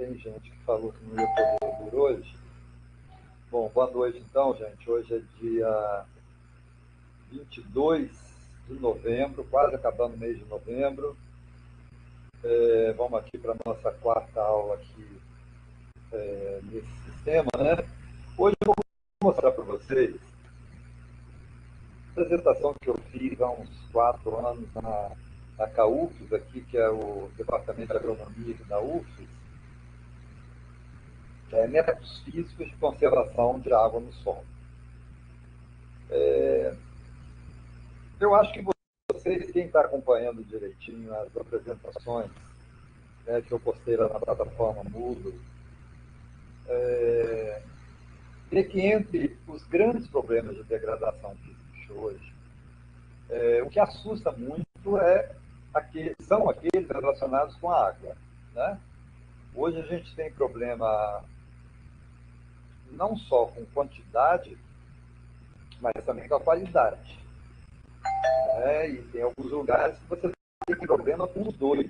tem gente que falou que não ia poder vir hoje. Bom, boa noite então, gente. Hoje é dia 22 de novembro, quase acabando o mês de novembro. Vamos aqui para a nossa quarta aula aqui nesse sistema, né? Hoje eu vou mostrar para vocês a apresentação que eu fiz há uns 4 anos na CAUFES, aqui, que é o Departamento de Agronomia da UFES, métodos físicos de conservação de água no solo. Eu acho que vocês, quem está acompanhando direitinho as apresentações que eu postei lá na plataforma Moodle, vê que entre os grandes problemas de degradação que existe hoje, o que assusta muito são aqueles relacionados com a água, né? Hoje a gente tem problema não só com quantidade, mas também com a qualidade. E tem alguns lugares que você tem problema com os dois,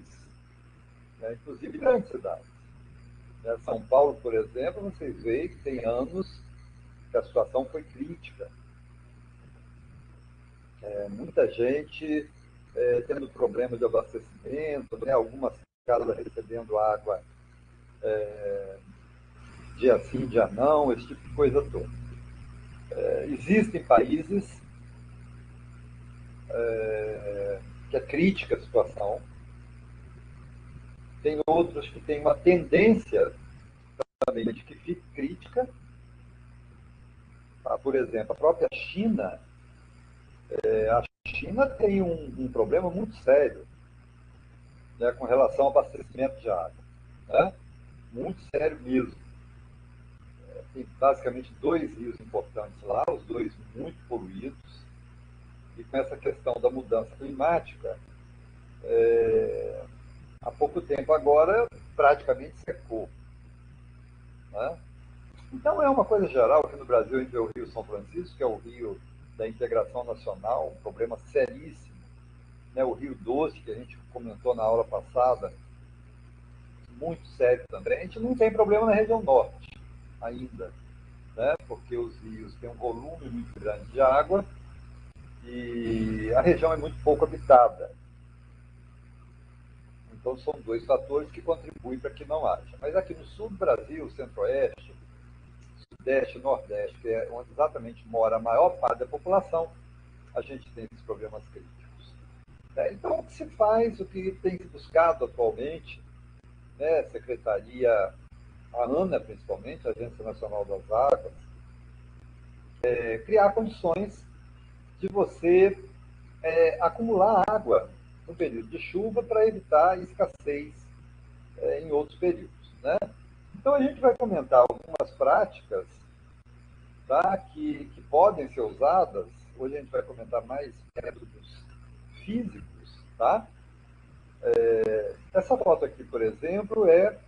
né? Inclusive grandes cidades. São Paulo, por exemplo, vocês veem que tem anos que a situação foi crítica. Muita gente tendo problemas de abastecimento, né? Algumas casas recebendo água dia sim, dia não, esse tipo de coisa toda. Existem países que é crítica a situação, tem outros que têm uma tendência também de que fique crítica. Por exemplo, a própria China, a China tem um problema muito sério, né, com relação ao abastecimento de água, né? Muito sério mesmo. Tem basicamente 2 rios importantes lá, os 2 muito poluídos, e com essa questão da mudança climática, há pouco tempo agora praticamente secou, né? Então é uma coisa geral aqui no Brasil, a gente vê o Rio São Francisco, que é o rio da integração nacional, um problema seríssimo, né? O Rio Doce, que a gente comentou na aula passada, muito sério também. A gente não tem problema na região norte ainda, né? Porque os rios têm um volume muito grande de água e a região é muito pouco habitada. Então são 2 fatores que contribuem para que não haja. Mas aqui no sul do Brasil, centro-oeste, sudeste, nordeste, que é onde exatamente mora a maior parte da população, a gente tem esses problemas críticos. Então, o que se faz, o que tem se buscado atualmente, né, Secretaria, a ANA principalmente, a Agência Nacional das Águas, criar condições de você acumular água no período de chuva para evitar escassez em outros períodos, né? Então, a gente vai comentar algumas práticas, tá, que podem ser usadas. Hoje a gente vai comentar mais métodos físicos, tá? Essa foto aqui, por exemplo, é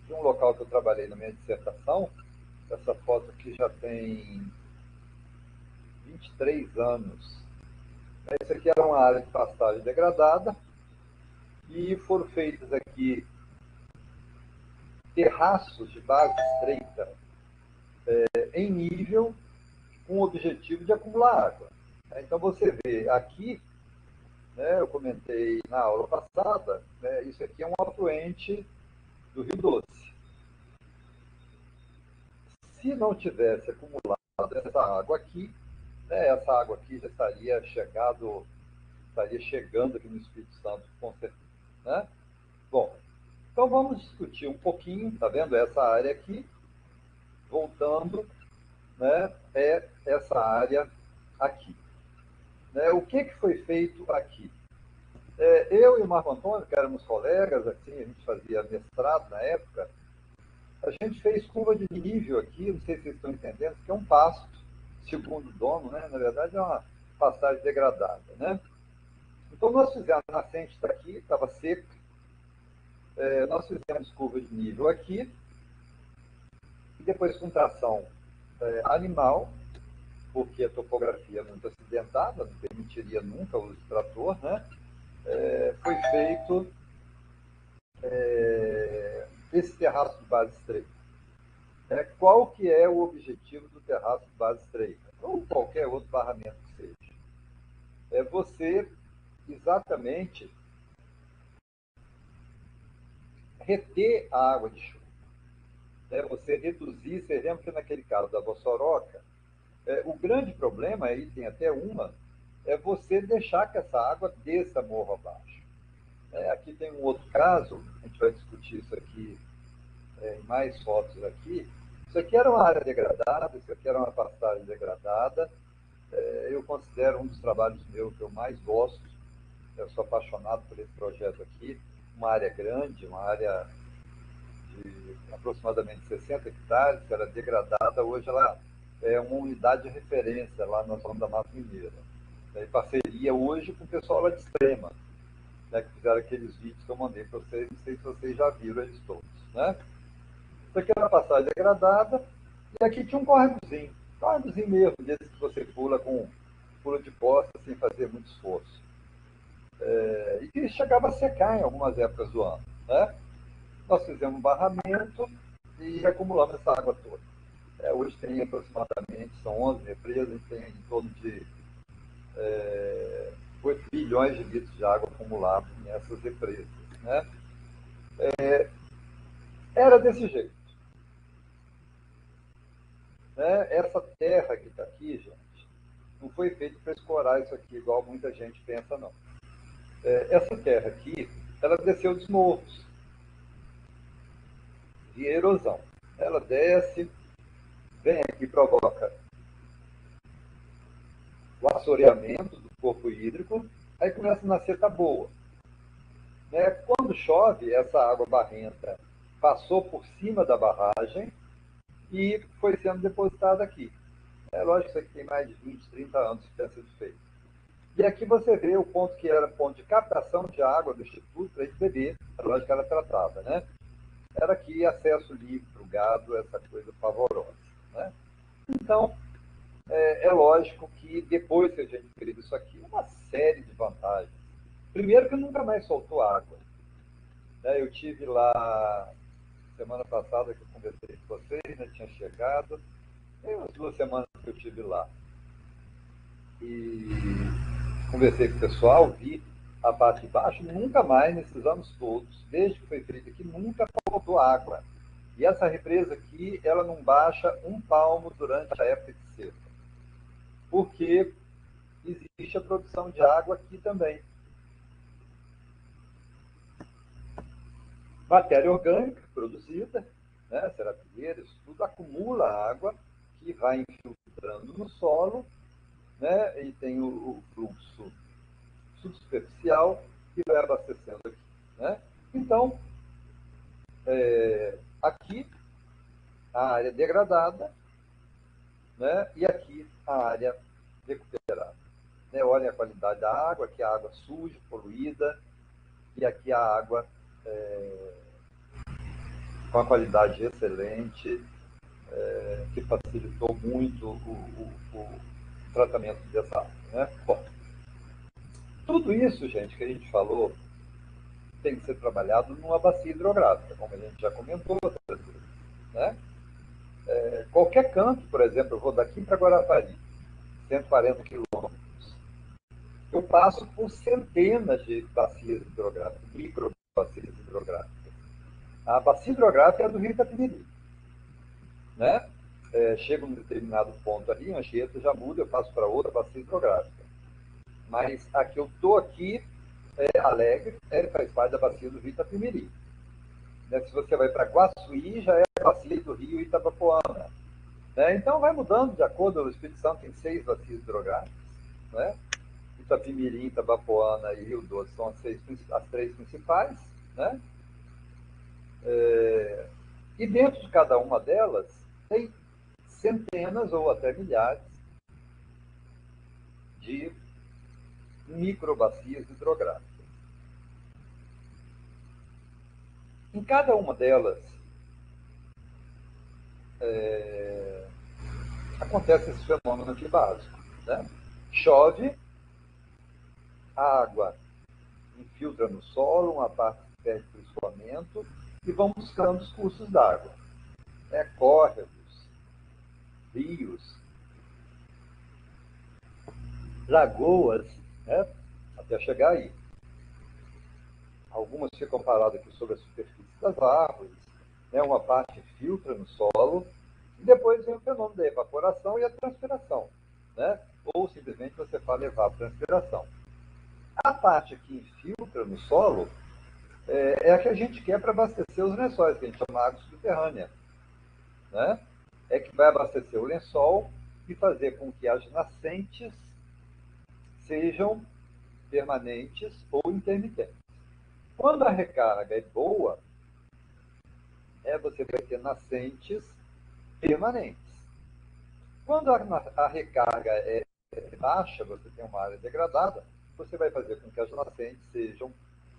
de um local que eu trabalhei na minha dissertação. Essa foto aqui já tem 23 anos. Essa aqui era uma área de pastagem degradada e foram feitos aqui terraços de base estreita em nível, com o objetivo de acumular água. Então você vê aqui, né, eu comentei na aula passada, né, isso aqui é um afluente do Rio Doce. Se não tivesse acumulado essa água aqui, né, essa água aqui já estaria chegando aqui no Espírito Santo, com certeza, né? Bom, então vamos discutir um pouquinho, tá vendo? Essa área aqui, voltando, né, é essa área aqui. Né? O que foi feito aqui? Eu e o Marco Antônio, que éramos colegas, assim, a gente fazia mestrado na época, a gente fez curva de nível aqui, não sei se vocês estão entendendo, que é um pasto, segundo o dono, né? Na verdade é uma pastagem degradada, né? Então nós fizemos, a nascente está aqui, estava seca, nós fizemos curva de nível aqui, e depois com tração animal, porque a topografia é muito acidentada, não permitiria nunca o uso de trator, né? Foi feito esse terraço de base estreita? Qual que é o objetivo do terraço de base estreita? Ou qualquer outro barramento que seja. É você exatamente reter a água de chuva. Você reduzir, você lembra que naquele caso da Bossoroca, o grande problema, aí tem até uma, é você deixar que essa água desça morro abaixo. Aqui tem um outro caso, a gente vai discutir isso aqui em mais fotos aqui. Isso aqui era uma área degradada, isso aqui era uma pastagem degradada. Eu considero um dos trabalhos meus que eu mais gosto. Eu sou apaixonado por esse projeto aqui. Uma área grande, uma área de aproximadamente 60 hectares, que era degradada. Hoje ela é uma unidade de referência lá na zona da Mata Mineira. Em parceria hoje com o pessoal lá de Extrema, que fizeram aqueles vídeos que eu mandei para vocês, não sei se vocês já viram eles todos. Isso aqui era uma passagem degradada, e aqui tinha um córregozinho mesmo, desse que você pula de costa sem fazer muito esforço. E que chegava a secar em algumas épocas do ano. Nós fizemos um barramento e acumulamos essa água toda. Hoje tem aproximadamente, são 11 represas, a gente tem em torno de 8 bilhões de litros de água acumulados nessas represas. Era desse jeito. Essa terra que está aqui, gente, não foi feita para escorar isso aqui, igual muita gente pensa, não. Essa terra aqui, ela desceu dos morros de erosão. Ela desce, vem aqui, provoca o assoreamento do corpo hídrico, aí começa a nascer taboa. Quando chove, essa água barrenta passou por cima da barragem e foi sendo depositada aqui. Lógico que isso aqui tem mais de 20, 30 anos que tem sido feito. E aqui você vê o ponto que era ponto de captação de água do Instituto para a gente beber. Lógico que ela tratava, Era aqui acesso livre para o gado, essa coisa pavorosa. Então, é lógico que depois que a gente fez isso aqui, uma série de vantagens. Primeiro que nunca mais soltou água. Eu tive lá semana passada que eu conversei com vocês, tinha chegado, tem umas 2 semanas que eu estive lá. E conversei com o pessoal, vi a parte de baixo, nunca mais, nesses anos todos, desde que foi feito aqui, nunca faltou água. E essa represa aqui, ela não baixa um palmo durante a época de seca, porque existe a produção de água aqui também. Matéria orgânica produzida, serapilheira, isso tudo acumula água que vai infiltrando no solo, e tem o fluxo subsuperficial que vai abastecendo aqui. Então, aqui a área degradada, e aqui a área recuperada. Olhem a qualidade da água, aqui a água suja, poluída, e aqui a água com a qualidade excelente, que facilitou muito o tratamento dessa água. Bom, tudo isso, gente, que a gente falou, tem que ser trabalhado numa bacia hidrográfica, como a gente já comentou outras vezes. Qualquer canto, por exemplo, eu vou daqui para Guarapari, 140 quilômetros, eu passo por centenas de bacias hidrográficas, micro bacias hidrográficas. A bacia hidrográfica é do Rio Itapemirim. Chega um determinado ponto ali, a Anchieta já muda, eu passo para outra bacia hidrográfica. Mas a que eu estou aqui é Alegre, faz parte da bacia do Rio Itapemirim. Se você vai para Guaçuí, já é a bacia do Rio Itabapoana. Então vai mudando de acordo, o Espírito Santo tem 6 bacias hidrográficas. Itapemirim, Itabapoana e Rio Doce são as 3 principais. E dentro de cada uma delas tem centenas ou até milhares de microbacias hidrográficas. Em cada uma delas acontece esse fenômeno aqui básico. Chove, a água infiltra no solo, uma parte perde para o escoamento, e vão buscando os cursos d'água, né? Córregos, rios, lagoas, né? Até chegar aí. Algumas ficam paradas aqui sobre a superfície das árvores, né? Uma parte filtra no solo, e depois vem o fenômeno da evaporação e a transpiração, né? Ou simplesmente você fala evapotranspiração. A parte que infiltra no solo é a que a gente quer para abastecer os lençóis, que a gente chama de água subterrânea, né? É que vai abastecer o lençol e fazer com que as nascentes sejam permanentes ou intermitentes. Quando a recarga é boa, você vai ter nascentes permanentes. Quando a recarga é baixa, você tem uma área degradada, você vai fazer com que as nascentes sejam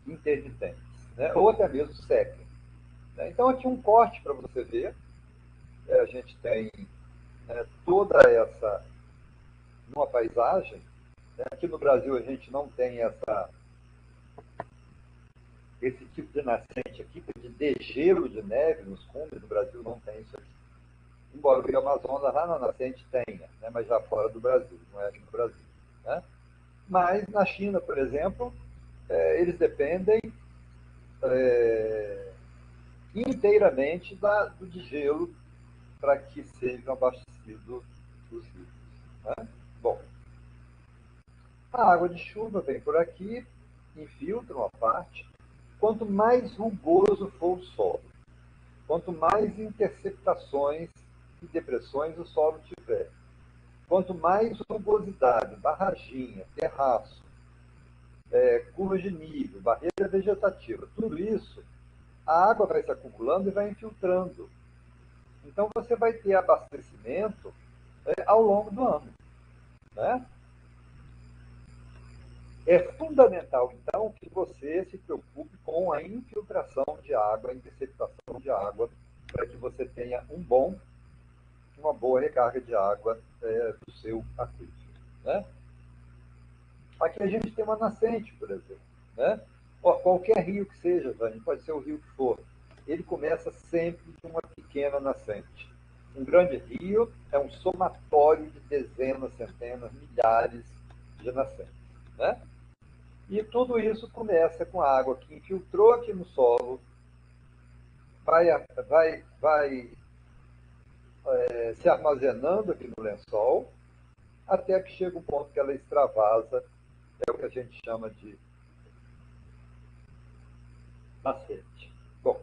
intermitentes, né? Ou até mesmo sequem. Então, aqui um corte para você ver. A gente tem, né, toda essa numa paisagem. Né? Aqui no Brasil a gente não tem esse tipo de nascente aqui, de degelo de neve nos cumes. No Brasil não tem isso aqui. Embora o Rio Amazonas lá na nascente tenha, né, mas já fora do Brasil, não é aqui no Brasil. Né? Mas na China, por exemplo, eles dependem inteiramente do degelo para que sejam abastecidos os rios. Né? Bom, a água de chuva vem por aqui, infiltra uma parte. Quanto mais rugoso for o solo, quanto mais interceptações e depressões o solo tiver, quanto mais rugosidade, barraginha, terraço, curva de nível, barreira vegetativa, tudo isso, a água vai se acumulando e vai infiltrando. Então você vai ter abastecimento ao longo do ano. Né? É fundamental, então, que você se preocupe com a infiltração de água, a interceptação de água, para que você tenha uma boa recarga de água do seu aquífero. Né? Aqui a gente tem uma nascente, por exemplo. Né? Qualquer rio que seja, pode ser o rio que for, ele começa sempre de uma pequena nascente. Um grande rio é um somatório de dezenas, centenas, milhares de nascentes. Né? E tudo isso começa com a água que infiltrou aqui no solo, vai se armazenando aqui no lençol, até que chega um ponto que ela extravasa, é o que a gente chama de nascente. Bom,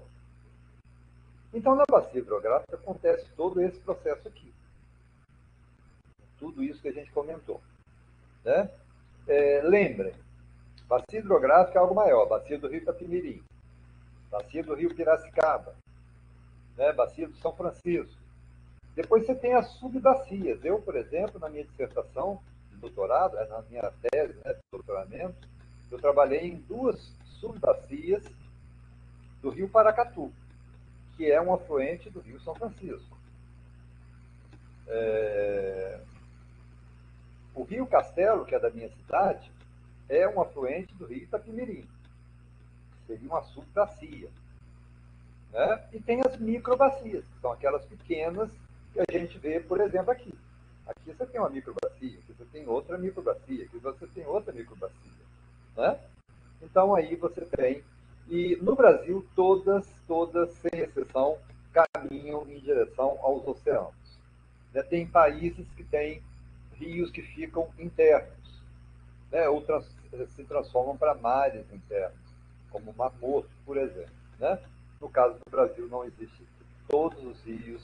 então na bacia hidrográfica acontece todo esse processo aqui. Tudo isso que a gente comentou. Né? Lembrem, bacia hidrográfica é algo maior, bacia do Rio Itapemirim, bacia do Rio Piracicaba, né? Bacia do São Francisco. Depois você tem as subbacias. Eu, por exemplo, na minha dissertação de doutorado, na minha tese, né, de doutoramento, eu trabalhei em 2 subbacias do Rio Paracatu, que é um afluente do Rio São Francisco. O Rio Castelo, que é da minha cidade, é um afluente do Rio Itapemirim, que seria uma subbacia. Né? E tem as microbacias, que são aquelas pequenas que a gente vê, por exemplo, aqui. Aqui você tem uma microbacia, aqui você tem outra microbacia, aqui você tem outra microbacia. Né? Então aí você tem, e no Brasil todas, sem exceção, caminham em direção aos oceanos. Né? Tem países que têm rios que ficam internos, né? Ou se transformam para mares internos, como o Mar Morto, por exemplo. Né? No caso do Brasil não existe. Todos os rios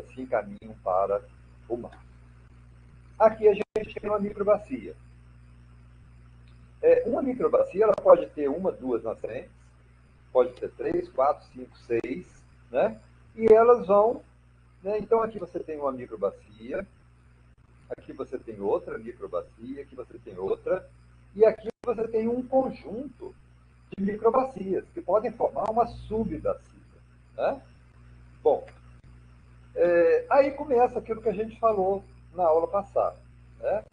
se encaminham para o mar. Aqui a gente tem uma microbacia. Uma microbacia ela pode ter uma, 2 nascentes, pode ter 3, 4, 5, 6, né? E elas vão, né? Então aqui você tem uma microbacia, aqui você tem outra microbacia, aqui você tem outra, e aqui você tem um conjunto de microbacias que podem formar uma subbacia. Né? Bom, aí começa aquilo que a gente falou na aula passada. Né?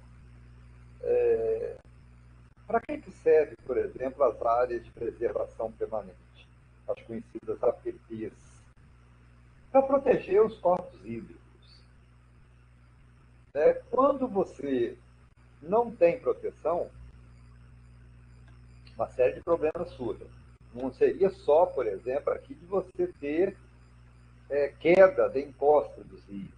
Para que serve, por exemplo, as áreas de preservação permanente? as conhecidas APPs, para proteger os corpos hídricos. Quando você não tem proteção, uma série de problemas surgem. Não seria só, por exemplo, aqui de você ter queda da encosta dos rios.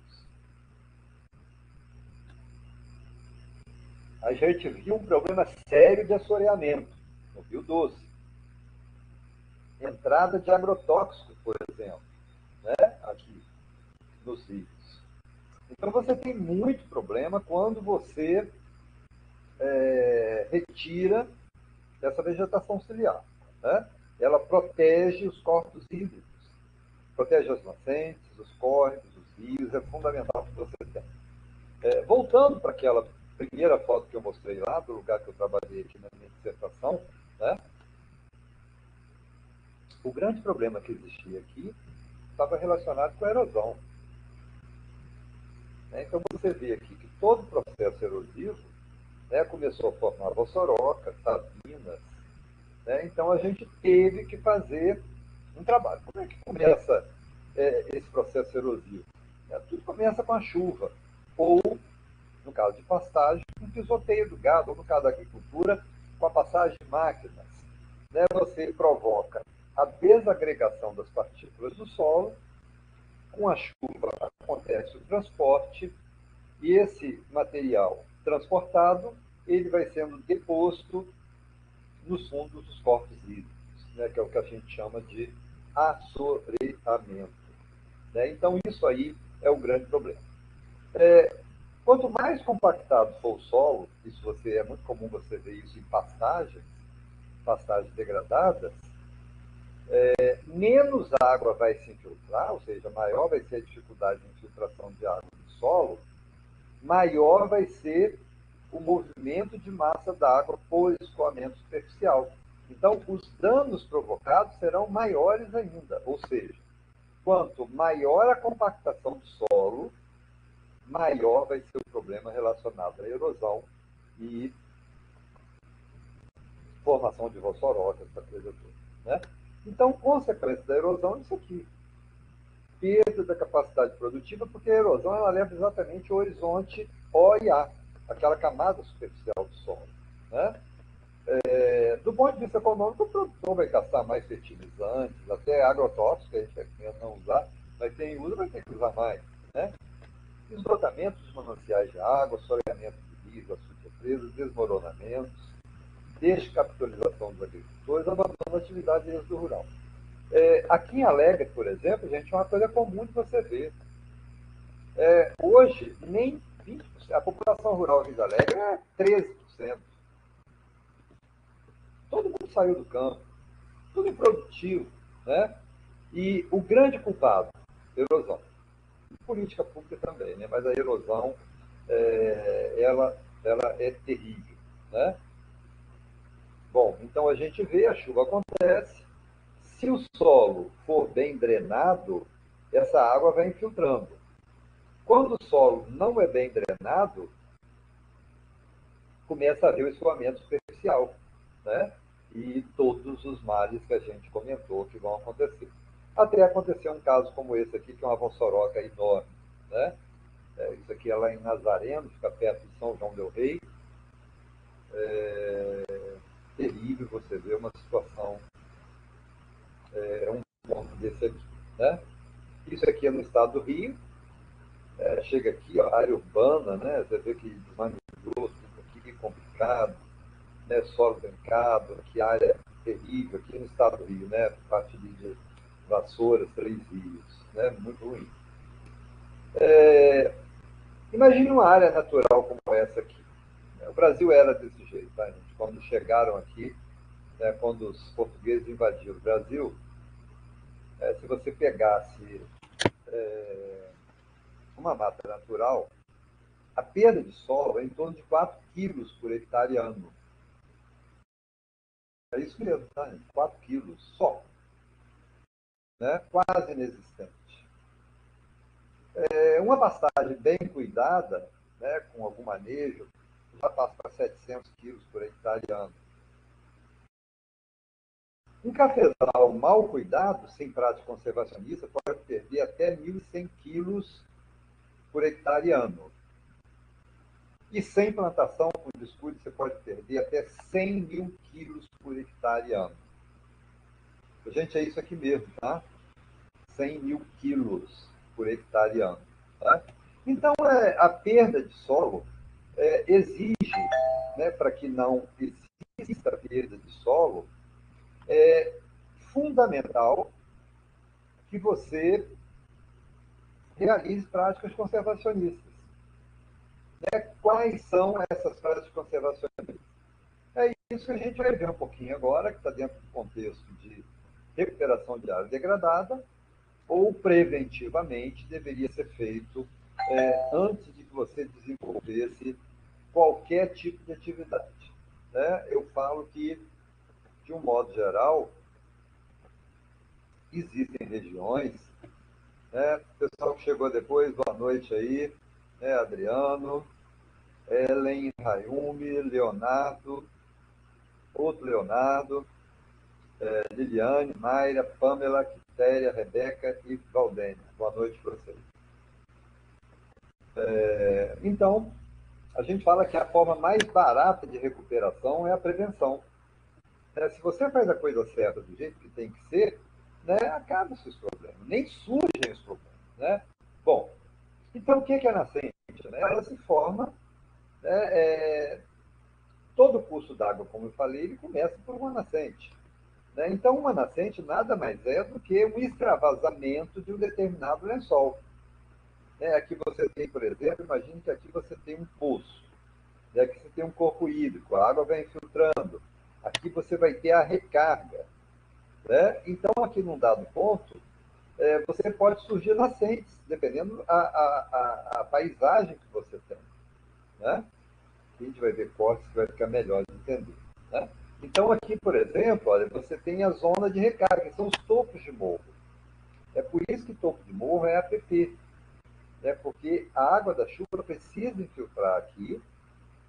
A gente viu um problema sério de assoreamento no Rio Doce. Entrada de agrotóxicos, por exemplo, aqui nos rios. Então você tem muito problema quando você retira essa vegetação ciliar. Ela protege os corpos hídricos, protege as nascentes, os córregos, os rios, é fundamental que você tenha. Voltando para aquela primeira foto que eu mostrei lá, do lugar que eu trabalhei aqui na minha dissertação, o grande problema que existia aqui estava relacionado com a erosão. Então você vê aqui que todo o processo erosivo começou a formar vossoroca, sabinas. Então a gente teve que fazer um trabalho. Como é que começa esse processo erosivo? Tudo começa com a chuva, ou, no caso de pastagem, um pisoteio do gado, ou no caso da agricultura, com a passagem de máquinas. Você provoca a desagregação das partículas do solo, com a chuva acontece o transporte, e esse material transportado, ele vai sendo deposto nos fundos dos corpos hídricos, que é o que a gente chama de assoreamento. Então, isso aí é o grande problema. Quanto mais compactado for o solo, é muito comum você ver isso em pastagens degradadas, menos água vai se infiltrar, ou seja, maior vai ser a dificuldade de infiltração de água no solo, maior vai ser o movimento de massa d'água por escoamento superficial. Então, os danos provocados serão maiores ainda, ou seja, quanto maior a compactação do solo, maior vai ser o problema relacionado à erosão e formação de vossoroca, essa coisa toda. Então, consequência da erosão é isso aqui. Perda da capacidade produtiva, porque a erosão ela leva exatamente o horizonte O e A, aquela camada superficial do solo. Do ponto de vista econômico, o produtor vai gastar mais fertilizantes, até agrotóxicos, que a gente recomenda não usar, mas quem usa vai ter que usar mais. Esgotamento dos mananciais de água, assoreamento de rios, açudes represas, desmoronamentos, descapitalização dos agricultores, abandono da atividade de êxodo rural. Aqui em Alegre, por exemplo, gente, é uma coisa comum de você ver. Hoje, nem 20%, a população rural aqui de Alegre é 13%. Todo mundo saiu do campo, tudo improdutivo. E o grande culpado, erosão. Política pública também, mas a erosão ela é terrível. Bom, então a gente vê, a chuva acontece, se o solo for bem drenado, essa água vai infiltrando. Quando o solo não é bem drenado, começa a haver o escoamento superficial, e todos os males que a gente comentou que vão acontecer. Até acontecer um caso como esse aqui, que é uma vossoroca enorme. Isso aqui é lá em Nazareno, fica perto de São João del Rei. Terrível você ver uma situação, um ponto desse aqui. Isso aqui é no estado do Rio. Chega aqui, ó, área urbana, você vê que desmanilhou tudo aqui, complicado, solo brincado, aqui área terrível, aqui no estado do Rio, parte de Vassouras, Três Rios, muito ruim. Imagine uma área natural como essa aqui. O Brasil era desse jeito, gente? Quando chegaram aqui, quando os portugueses invadiram o Brasil, se você pegasse uma mata natural, a perda de solo é em torno de 4 quilos por hectare ano. É isso mesmo, tá, gente? 4 quilos só. Quase inexistente. Uma pastagem bem cuidada, com algum manejo, já passa para 700 quilos por hectare ano. Um cafezal mal cuidado, sem prática conservacionista, pode perder até 1.100 quilos por hectare ano. E sem plantação com descuido, você pode perder até 100 mil quilos por hectare ano. Gente, é isso aqui mesmo, tá? 100 mil quilos por hectare ano. Tá? Então, a perda de solo exige, né, para que não exista perda de solo, é fundamental que você realize práticas conservacionistas. Quais são essas práticas conservacionistas? É isso que a gente vai ver um pouquinho agora, que está dentro do contexto de recuperação de área degradada, ou preventivamente deveria ser feito antes de que você desenvolvesse qualquer tipo de atividade. Né? Eu falo que, de um modo geral, existem regiões, né? O pessoal que chegou depois, boa noite aí, né? Adriano, Ellen, Rayumi, Leonardo, outro Leonardo, Liliane, Mayra, Pamela, Quitéria, Rebeca e Valdênia. Boa noite para vocês. Então, a gente fala que a forma mais barata de recuperação é a prevenção. Se você faz a coisa certa do jeito que tem que ser, né, acaba-se os problemas, nem surgem os problemas. Né? Bom, então o que é a nascente? Né? Ela se forma, né, todo o curso d'água, como eu falei, ele começa por uma nascente. Né? Então, uma nascente nada mais é do que um extravasamento de um determinado lençol. Aqui você tem, por exemplo, imagine que aqui você tem um poço, aqui você tem um corpo hídrico, a água vai infiltrando, aqui você vai ter a recarga. Né? Então, aqui num dado ponto, você pode surgir nascentes, dependendo a paisagem que você tem. Né? A gente vai ver cortes que vai ficar melhor de entender. Né? Então, aqui, por exemplo, olha, você tem a zona de recarga, que são os topos de morro. É por isso que topo de morro é APP. Porque a água da chuva precisa infiltrar aqui,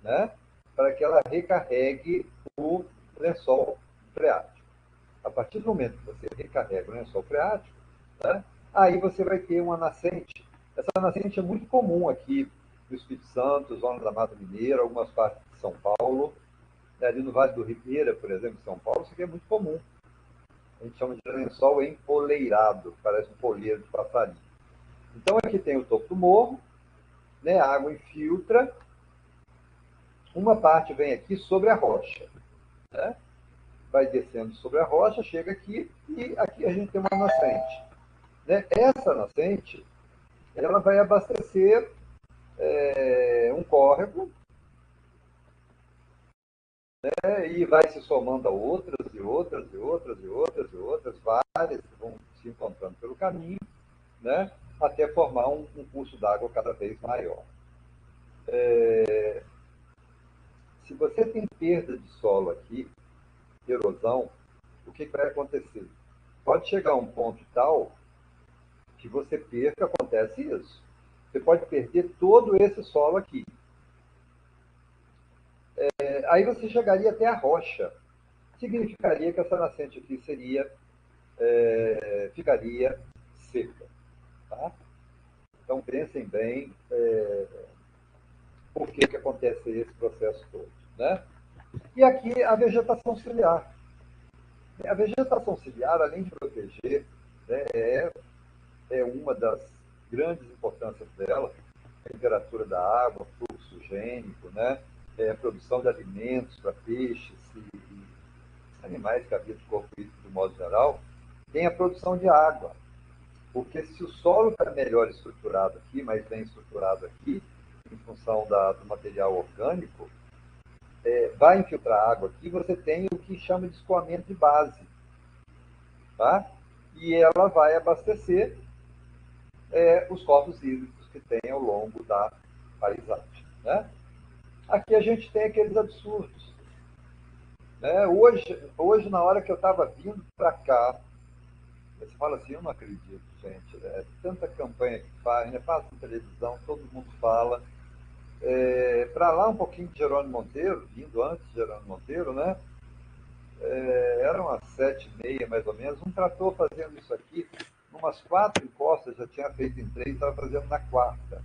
né, para que ela recarregue o lençol freático. A partir do momento que você recarrega o lençol freático, né, aí você vai ter uma nascente. Essa nascente é muito comum aqui no Espírito Santo, zona da Mata Mineira, algumas partes de São Paulo, ali no Vale do Ribeira, por exemplo, em São Paulo, isso aqui é muito comum. A gente chama de lençol empoleirado, parece um poleiro de passarinho. Então aqui tem o topo do morro, né, a água infiltra, uma parte vem aqui sobre a rocha, né? Vai descendo sobre a rocha, chega aqui e aqui a gente tem uma nascente. Né? Essa nascente, ela vai abastecer um córrego, né? E vai se somando a outras e outras e outras e outras e outras, várias que vão se encontrando pelo caminho, né? Até formar um curso d'água cada vez maior. Se você tem perda de solo aqui, erosão, o que vai acontecer? Pode chegar a um ponto tal que você perca, acontece isso. Você pode perder todo esse solo aqui. Aí você chegaria até a rocha. Significaria que essa nascente aqui ficaria seca. Tá? Então pensem bem por que acontece esse processo todo. Né? E aqui a vegetação ciliar. A vegetação ciliar, além de proteger, né, é uma das grandes importâncias dela, a temperatura da água, fluxo gênico, né, a produção de alimentos para peixes e animais que habitam o corpo hídrico do modo geral, tem a produção de água. Porque se o solo está melhor estruturado aqui, mais bem estruturado aqui, em função do material orgânico, vai infiltrar água aqui, você tem o que chama de escoamento de base. Tá? E ela vai abastecer os corpos hídricos que tem ao longo da paisagem. Né? Aqui a gente tem aqueles absurdos. Né? Hoje, na hora que eu estava vindo para cá, você fala assim, eu não acredito, gente. Tanta campanha que faz, né? Passa na televisão, todo mundo fala. Para lá um pouquinho de Jerônimo Monteiro, vindo antes de Jerônimo Monteiro, né? Eram as 7h30, mais ou menos, um trator fazendo isso aqui, umas 4 encostas, já tinha feito em 3, estava fazendo na quarta.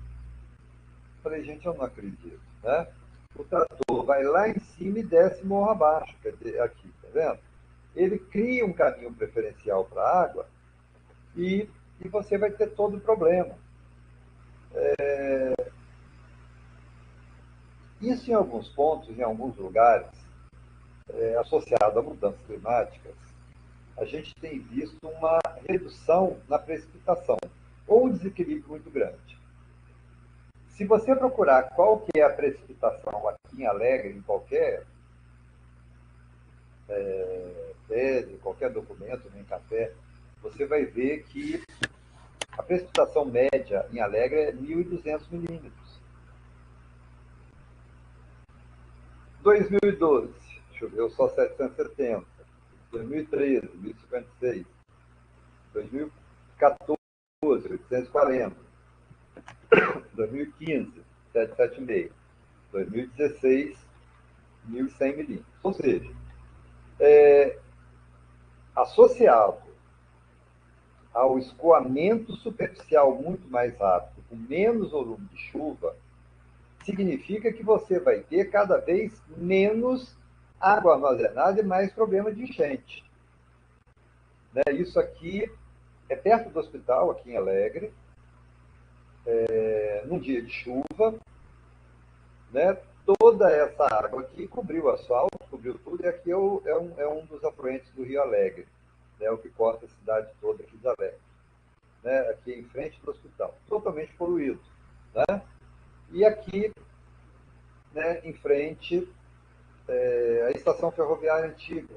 Falei, gente, eu não acredito, né? O trator vai lá em cima e desce morro abaixo, quer dizer, aqui, tá vendo? Ele cria um caminho preferencial para a água e você vai ter todo o problema. Isso em alguns pontos, em alguns lugares, associado a mudanças climáticas, a gente tem visto uma redução na precipitação, ou um desequilíbrio muito grande. Se você procurar qual que é a precipitação aqui em Alegre, em qualquer tese, qualquer documento, nem café, você vai ver que a precipitação média em Alegre é 1.200 milímetros. 2012, choveu só 770. 2013, 1.056. 2014, 840. 2015, 776. 2016, 1.100 milímetros. Ou seja, associado ao escoamento superficial muito mais rápido, com menos volume de chuva, significa que você vai ter cada vez menos água armazenada e mais problema de enchente. Né? Isso aqui é perto do hospital, aqui em Alegre, num dia de chuva, né? Toda essa água aqui cobriu o asfalto, cobriu tudo, e aqui é um dos afluentes do Rio Alegre, né? O que corta a cidade toda aqui de Alegre, né? Aqui em frente do hospital, totalmente poluído. Né? E aqui, né, em frente, a estação ferroviária antiga,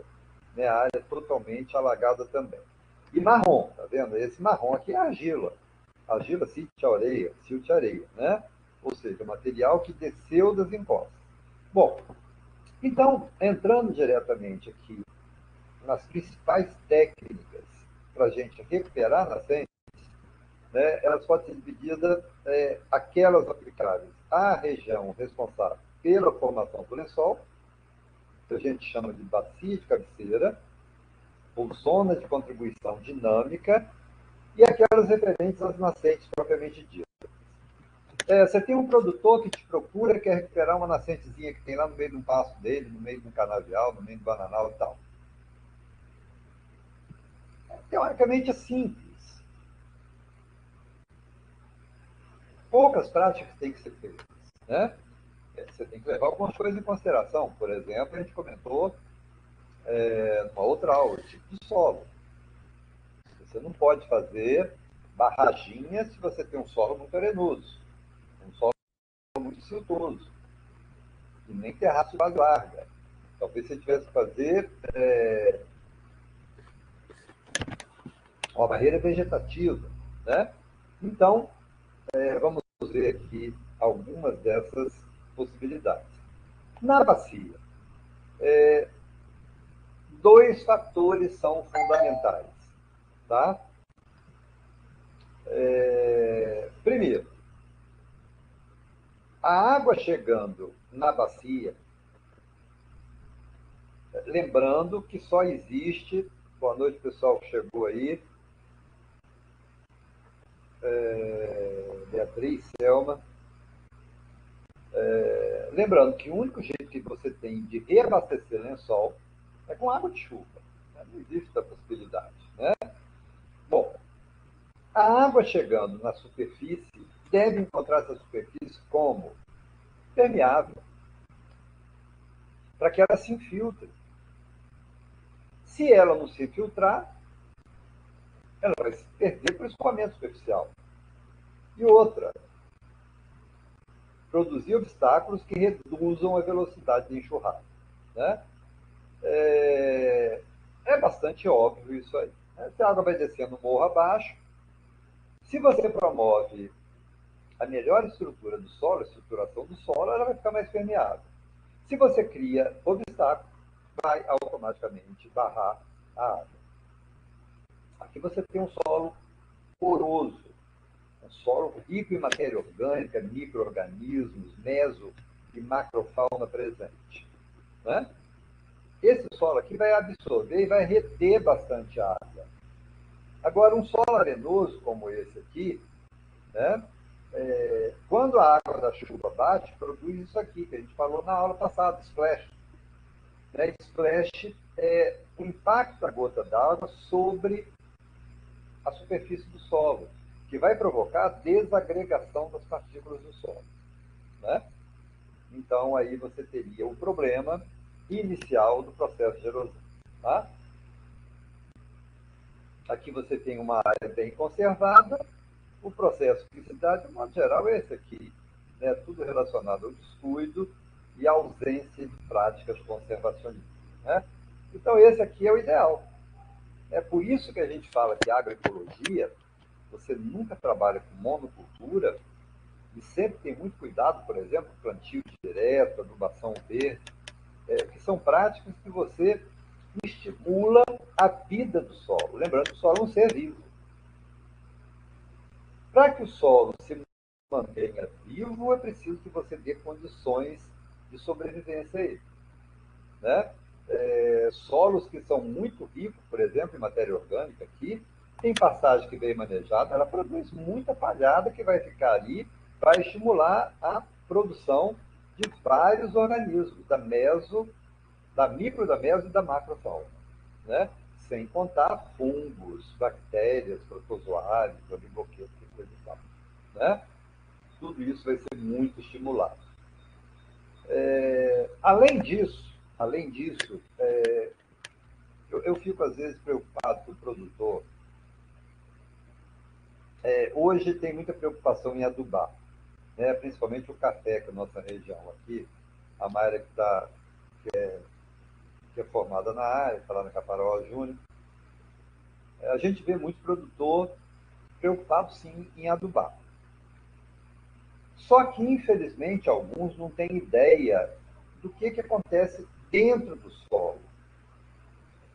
né? A área totalmente alagada também. E marrom, tá vendo? Esse marrom aqui é argila. Argila silt areia, né? Ou seja, material que desceu das encostas. Bom, então, entrando diretamente aqui nas principais técnicas para a gente recuperar nascentes, né, elas podem ser divididas aquelas aplicáveis à região responsável pela formação do lençol, que a gente chama de bacia de cabeceira, ou zona de contribuição dinâmica, e aquelas referentes às nascentes propriamente ditas. Você tem um produtor que te procura, quer recuperar uma nascentezinha que tem lá no meio de um pasto dele, no meio de um canavial, no meio de um bananal e tal. Teoricamente é simples. Poucas práticas têm que ser feitas. Né? Você tem que levar algumas coisas em consideração. Por exemplo, a gente comentou numa outra aula, o tipo de solo. Você não pode fazer barraginha se você tem um solo muito arenoso, um solo muito siltoso, e nem terraço de base larga. Talvez você tivesse que fazer uma barreira vegetativa. Né? Então, vamos ver aqui algumas dessas possibilidades. Na bacia, dois fatores são fundamentais. Tá? Primeiro, a água chegando na bacia, lembrando que só existe. Boa noite, pessoal que chegou aí. Beatriz, Selma. Lembrando que o único jeito que você tem de reabastecer lençol é com água de chuva. Não existe essa possibilidade. Né? Bom, a água chegando na superfície deve encontrar essa superfície como permeável, para que ela se infiltre. Se ela não se infiltrar, ela vai se perder para o escoamento superficial. E outra, produzir obstáculos que reduzam a velocidade de enxurrada. Né? É bastante óbvio isso aí. Se a água vai descendo morro abaixo, se você promove a melhor estrutura do solo, a estruturação do solo, ela vai ficar mais permeável. Se você cria obstáculo, vai automaticamente barrar a água. Aqui você tem um solo poroso, um solo rico em matéria orgânica, micro-organismos, meso e macrofauna presente. Né? esse solo aqui vai absorver e vai reter bastante água. Agora, um solo arenoso como esse aqui, né, quando a água da chuva bate, produz isso aqui, que a gente falou na aula passada, splash. Né? Splash é o impacto da gota d'água sobre a superfície do solo, que vai provocar a desagregação das partículas do solo. Né? Então, aí você teria o problema inicial do processo de erosão. Tá? Aqui você tem uma área bem conservada. O processo de cidade, de modo geral, é esse aqui. Né? Tudo relacionado ao descuido e ausência de práticas conservacionistas. Né? Então, esse aqui é o ideal. É por isso que a gente fala que a agroecologia, você nunca trabalha com monocultura e sempre tem muito cuidado, por exemplo, plantio direto, adubação verde, que são práticas que você estimula a vida do solo. Lembrando que o solo é um ser vivo. Para que o solo se mantenha vivo, é preciso que você dê condições de sobrevivência a ele. Né? Solos que são muito ricos, por exemplo, em matéria orgânica aqui, tem passagem que bem manejada, ela produz muita palhada que vai ficar ali, vai estimular a produção de vários organismos, da micro, da meso e da macrofauna. Né? Sem contar fungos, bactérias, protozoários, oligoquetos e coisa e tal. Né? Tudo isso vai ser muito estimulado. Além disso, eu fico às vezes preocupado com o produtor. Hoje tem muita preocupação em adubar, né? Principalmente o café, que é a nossa região aqui, a Mayra que é formada na área, está lá na Caparola Júnior. A gente vê muito produtor preocupado sim em adubar. Só que, infelizmente, alguns não têm ideia do que acontece dentro do solo.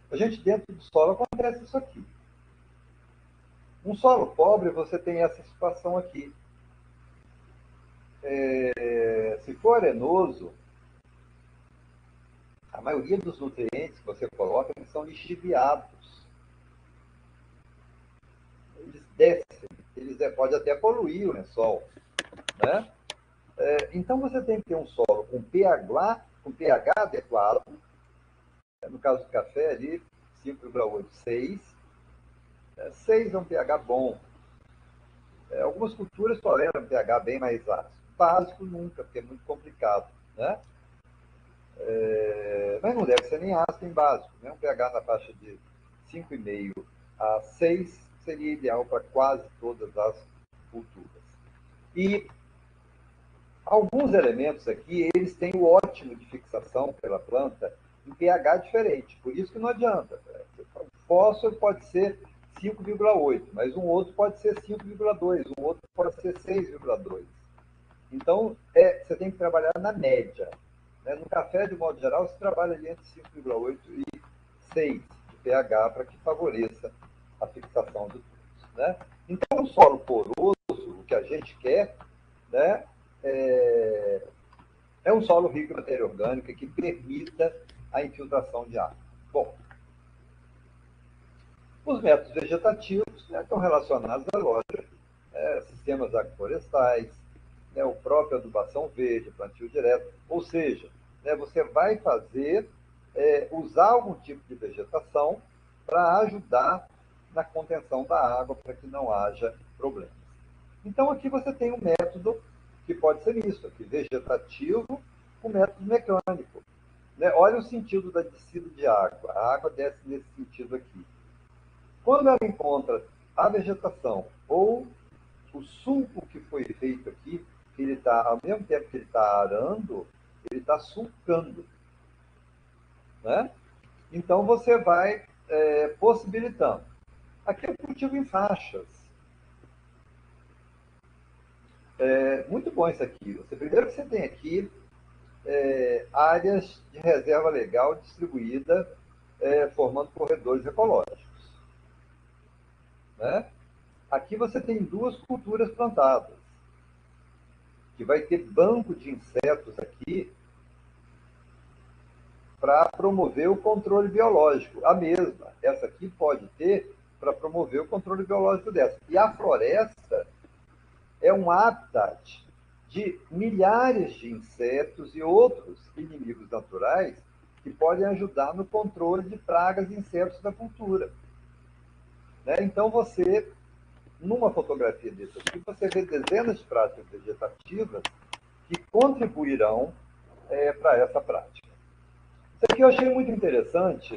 A gente, dentro do solo, acontece isso aqui. Um solo pobre, você tem essa situação aqui. Se for arenoso, a maioria dos nutrientes que você coloca eles são lixiviados. Eles descem, podem até poluir o lençol. Né? Então você tem que ter um solo com pH adequado, no caso do café ali, 5,8, 6. 6 é um pH bom. Algumas culturas toleram pH bem mais ácido. Básico nunca, porque é muito complicado. Né? Mas não deve ser nem ácido nem básico. Né? Um pH na faixa de 5,5 a 6 seria ideal para quase todas as culturas. E alguns elementos aqui, eles têm o ótimo de fixação pela planta em pH diferente. Por isso que não adianta. O fósforo pode ser 5,8, mas um outro pode ser 5,2, um outro pode ser 6,2. Então, você tem que trabalhar na média. Né? No café, de modo geral, se trabalha ali entre 5,8 e 6 de pH para que favoreça a fixação do fluxo. Né? Então, o solo poroso, o que a gente quer, né, é um solo rico em matéria orgânica que permita a infiltração de água. Bom, os métodos vegetativos, né, estão relacionados à lógica, sistemas agroflorestais, né, o próprio adubação verde, plantio direto, ou seja, né, você vai usar algum tipo de vegetação para ajudar na contenção da água, para que não haja problemas. Então, aqui você tem um método que pode ser misto, aqui, vegetativo com método mecânico. Né? Olha o sentido da descida de água. A água desce nesse sentido aqui. Quando ela encontra a vegetação ou o sulco que foi feito aqui, que ele está, ao mesmo tempo que ele está arando, ele está sulcando. Né? Então, você vai possibilitando. Aqui é o cultivo em faixas. Muito bom isso aqui. Primeiro que você tem aqui áreas de reserva legal distribuída, formando corredores ecológicos. Né? Aqui você tem 2 culturas plantadas, que vai ter banco de insetos aqui, para promover o controle biológico. A mesma, essa aqui pode ter para promover o controle biológico dessa. E a floresta é um habitat de milhares de insetos e outros inimigos naturais que podem ajudar no controle de pragas e insetos da cultura. Né? Então, você, numa fotografia desse aqui, você vê dezenas de práticas vegetativas que contribuirão para essa prática. Isso aqui eu achei muito interessante,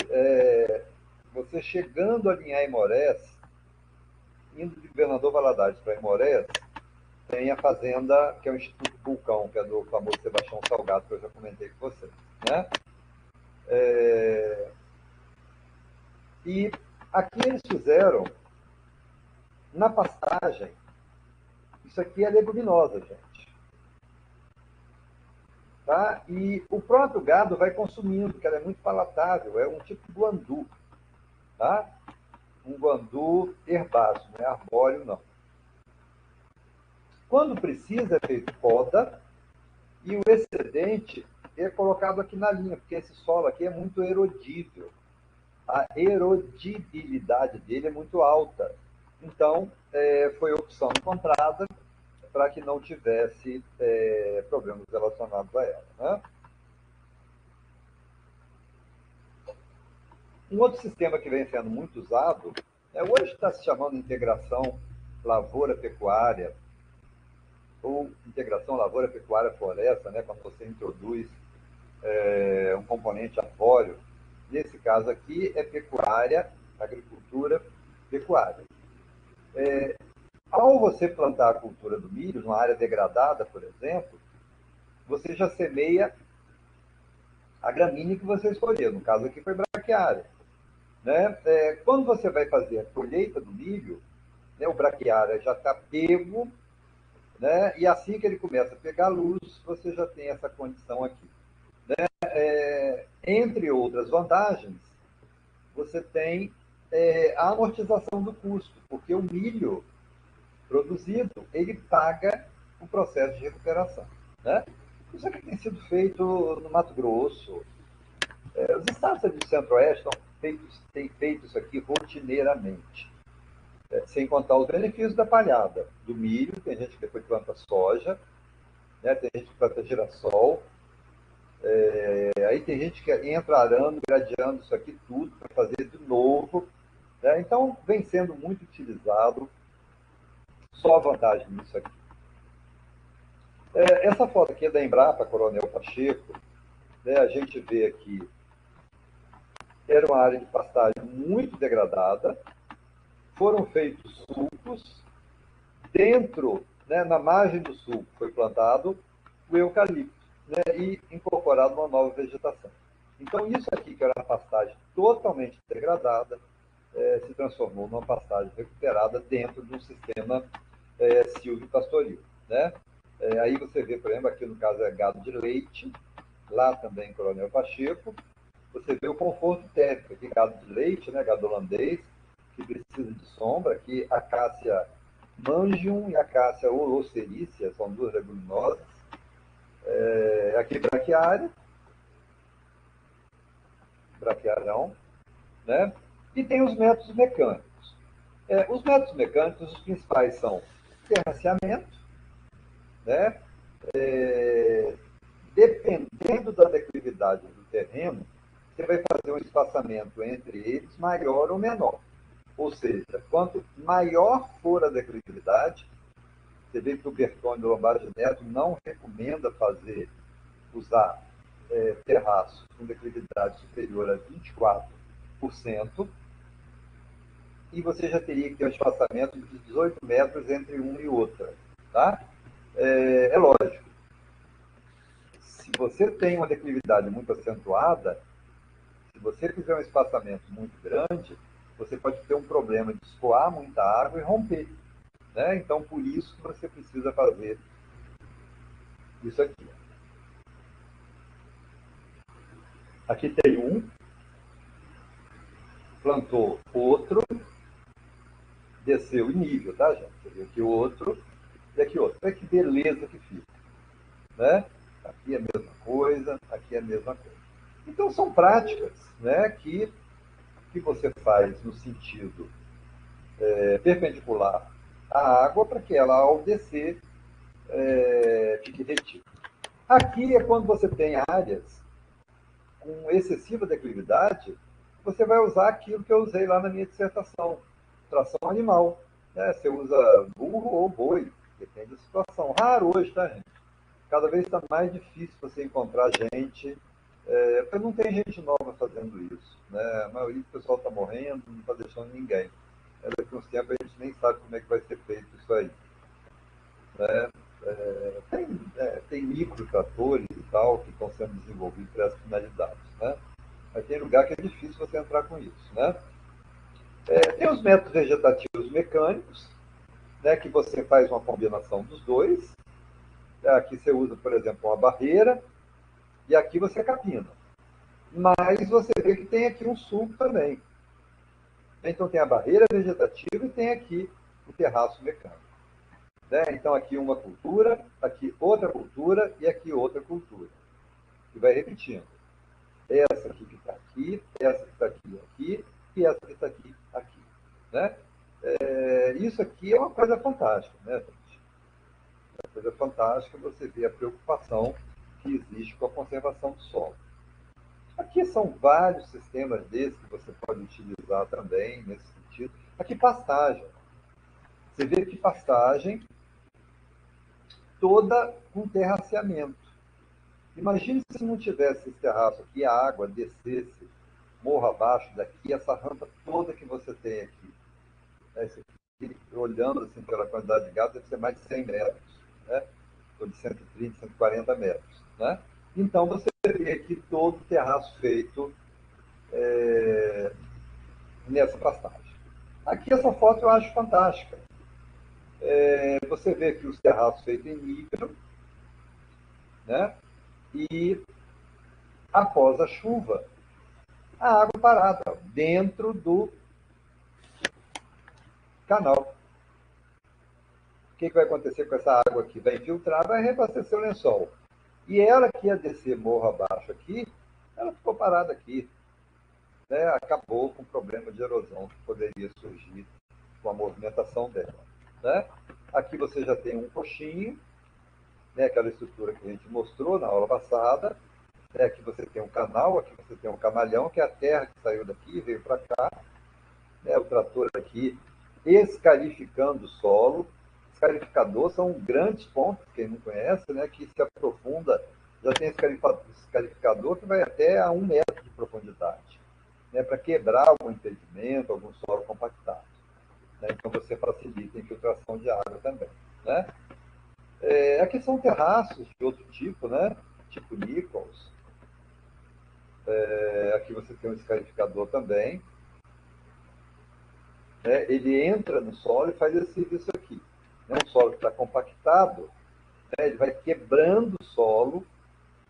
você chegando ali em Aimorés, indo de Governador Valadares para Aimorés, tem a fazenda, que é o Instituto Vulcão, que é do famoso Sebastião Salgado, que eu já comentei com vocês. Né? E aqui eles fizeram, na pastagem, isso aqui é leguminosa, gente. Tá? E o próprio gado vai consumindo, porque ela é muito palatável, é um tipo de guandu. Tá? Um guandu herbáceo, não é arbóreo, não. Quando precisa, é feito poda, e o excedente é colocado aqui na linha, porque esse solo aqui é muito erodível. A erodibilidade dele é muito alta. Então, foi opção encontrada para que não tivesse problemas relacionados a ela. Né? Um outro sistema que vem sendo muito usado, hoje está se chamando de integração lavoura-pecuária, ou integração lavoura-pecuária-floresta, né, quando você introduz um componente arbóreo. Nesse caso aqui é pecuária, agricultura, pecuária. Ao você plantar a cultura do milho numa área degradada, por exemplo, você já semeia a gramínea que você escolheu. No caso aqui foi braquiária. Né? Quando você vai fazer a colheita do milho, né, o braquiária já está pego, né? E assim que ele começa a pegar luz, você já tem essa condição aqui. Né? Entre outras vantagens, você tem a amortização do custo, porque o milho produzido, ele paga o processo de recuperação. Né? Isso aqui tem sido feito no Mato Grosso. Os estados do Centro-Oeste têm feito isso aqui rotineiramente. Sem contar os benefícios da palhada, do milho, tem gente que depois planta soja, né? Tem gente que planta girassol, aí tem gente que entra arando, gradeando isso aqui tudo para fazer de novo. Né? Então, vem sendo muito utilizado, só vantagem nisso aqui. Essa foto aqui é da Embrapa, Coronel Pacheco. Né? A gente vê aqui, era uma área de pastagem muito degradada, foram feitos sulcos, dentro, né, na margem do sulco foi plantado o eucalipto, né, e incorporado uma nova vegetação. Então, isso aqui, que era uma pastagem totalmente degradada, se transformou numa pastagem recuperada dentro de um sistema silvio-pastoril. Né? Aí você vê, por exemplo, aqui no caso é gado de leite, lá também em Coronel Pacheco, você vê o conforto térmico, aqui gado de leite, né, gado holandês, que precisa de sombra, aqui a Acácia mangium e a Acácia orocerícia, são duas leguminosas. Aqui braquiarão, né? E tem os métodos mecânicos. Os métodos mecânicos, os principais são terraceamento, né? Dependendo da declividade do terreno, você vai fazer um espaçamento entre eles maior ou menor. Ou seja, quanto maior for a declividade, você vê que o Bertone Lombardi Neto não recomenda usar terraço com declividade superior a 24%, e você já teria que ter um espaçamento de 18 metros entre uma e outra. Tá? É lógico, se você tem uma declividade muito acentuada, se você fizer um espaçamento muito grande, você pode ter um problema de escoar muita água e romper. Né? Então, por isso que você precisa fazer isso aqui. Aqui tem um, plantou outro, desceu em nível, tá, gente? Você vê aqui outro e aqui outro. Olha que beleza que fica. Né? Aqui é a mesma coisa, aqui é a mesma coisa. Então, são práticas, né, que você faz no sentido perpendicular à água para que ela, ao descer, fique retida. Aqui é quando você tem áreas com excessiva declividade, você vai usar aquilo que eu usei lá na minha dissertação, tração animal. Né? Você usa burro ou boi, depende da situação. Raro hoje, tá, gente? Cada vez está mais difícil você encontrar gente, porque não tem gente nova fazendo isso. Né? A maioria do pessoal está morrendo, não está deixando ninguém. Daqui a uns tempos a gente nem sabe como é que vai ser feito isso aí. Né? Tem microtratores e tal que estão sendo desenvolvidos para essas finalidades. Né? Mas tem lugar que é difícil você entrar com isso. Né? Tem os métodos vegetativos mecânicos, né, que você faz uma combinação dos dois. Aqui você usa, por exemplo, uma barreira e aqui você capina. Mas você vê que tem aqui um sulco também. Então tem a barreira vegetativa e tem aqui o terraço mecânico. Né? Então aqui uma cultura, aqui outra cultura e aqui outra cultura. E vai repetindo. Essa aqui que está aqui, essa que está aqui e essa que está aqui. Né? Isso aqui é uma coisa fantástica, né, gente? É uma coisa fantástica você ver a preocupação que existe com a conservação do solo. Aqui são vários sistemas desses que você pode utilizar também, nesse sentido. Aqui, pastagem. Você vê que pastagem toda com terraceamento. Imagine se não tivesse esse terraço aqui, a água descesse morro abaixo daqui, essa rampa toda que você tem aqui. Esse aqui, olhando assim, pela quantidade de gado, deve ser mais de 100 metros, né? Ou de 130, 140 metros. Né? Então, você vê aqui todo o terraço feito nessa pastagem. Aqui, essa foto eu acho fantástica. Você vê aqui os terraços feitos em nível, né? E após a chuva, a água parada dentro do canal. O que vai acontecer com essa água aqui? Vai infiltrar, vai reabastecer o lençol. E ela que ia descer morro abaixo aqui, ela ficou parada aqui. Né? Acabou com o problema de erosão que poderia surgir com a movimentação dela. Né? Aqui você já tem um coxinho, né? Aquela estrutura que a gente mostrou na aula passada. Né? Aqui você tem um canal, aqui você tem um camalhão, que é a terra que saiu daqui e veio para cá. Né? O trator aqui escarificando o solo. Escarificador são grandes pontos, quem não conhece, né? Que se aprofunda. Já tem escarificador que vai até a 1 metro de profundidade. Né, para quebrar algum impedimento, algum solo compactado. Né? Então você facilita a infiltração de água também. Né? Aqui são terraços de outro tipo, né? Tipo Nichols. Aqui você tem um escarificador também. Né? Ele entra no solo e faz esse serviço aqui. Né? Um solo que está compactado, né? Ele vai quebrando o solo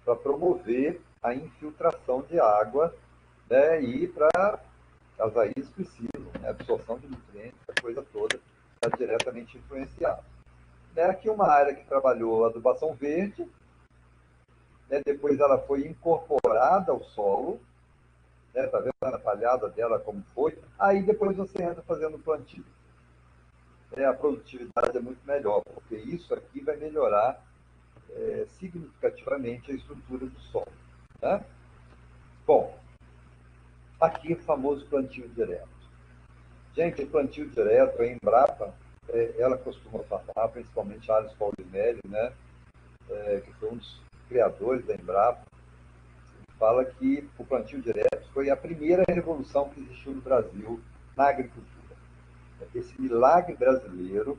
para promover a infiltração de água, né? E para as raízes precisam, né? A absorção de nutrientes, a coisa toda está diretamente influenciada. Né? Aqui uma área que trabalhou adubação verde, né? Depois ela foi incorporada ao solo, né? Tá vendo a palhada dela como foi? Aí depois você entra fazendo plantio. A produtividade é muito melhor, porque isso aqui vai melhorar significativamente a estrutura do solo. Né? Bom, aqui o famoso plantio direto. Gente, o plantio direto, a Embrapa, ela costuma falar, principalmente Ales Paulinelli, né, que foi um dos criadores da Embrapa, fala que o plantio direto foi a primeira revolução que existiu no Brasil na agricultura. Esse milagre brasileiro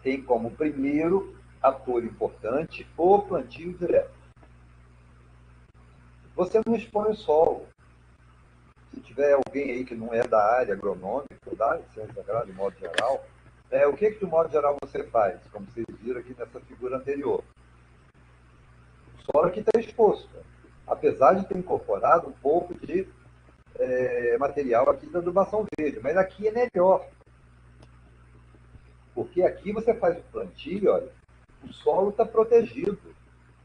tem como primeiro ator importante o plantio direto. Você não expõe o solo. Se tiver alguém aí que não é da área agronômica, da área de ciência agrária, de modo geral, o que de modo geral você faz? Como vocês viram aqui nessa figura anterior. O solo aqui está exposto, apesar de ter incorporado um pouco de material aqui da adubação verde, mas aqui é melhor. Porque aqui você faz o plantio, olha, o solo está protegido.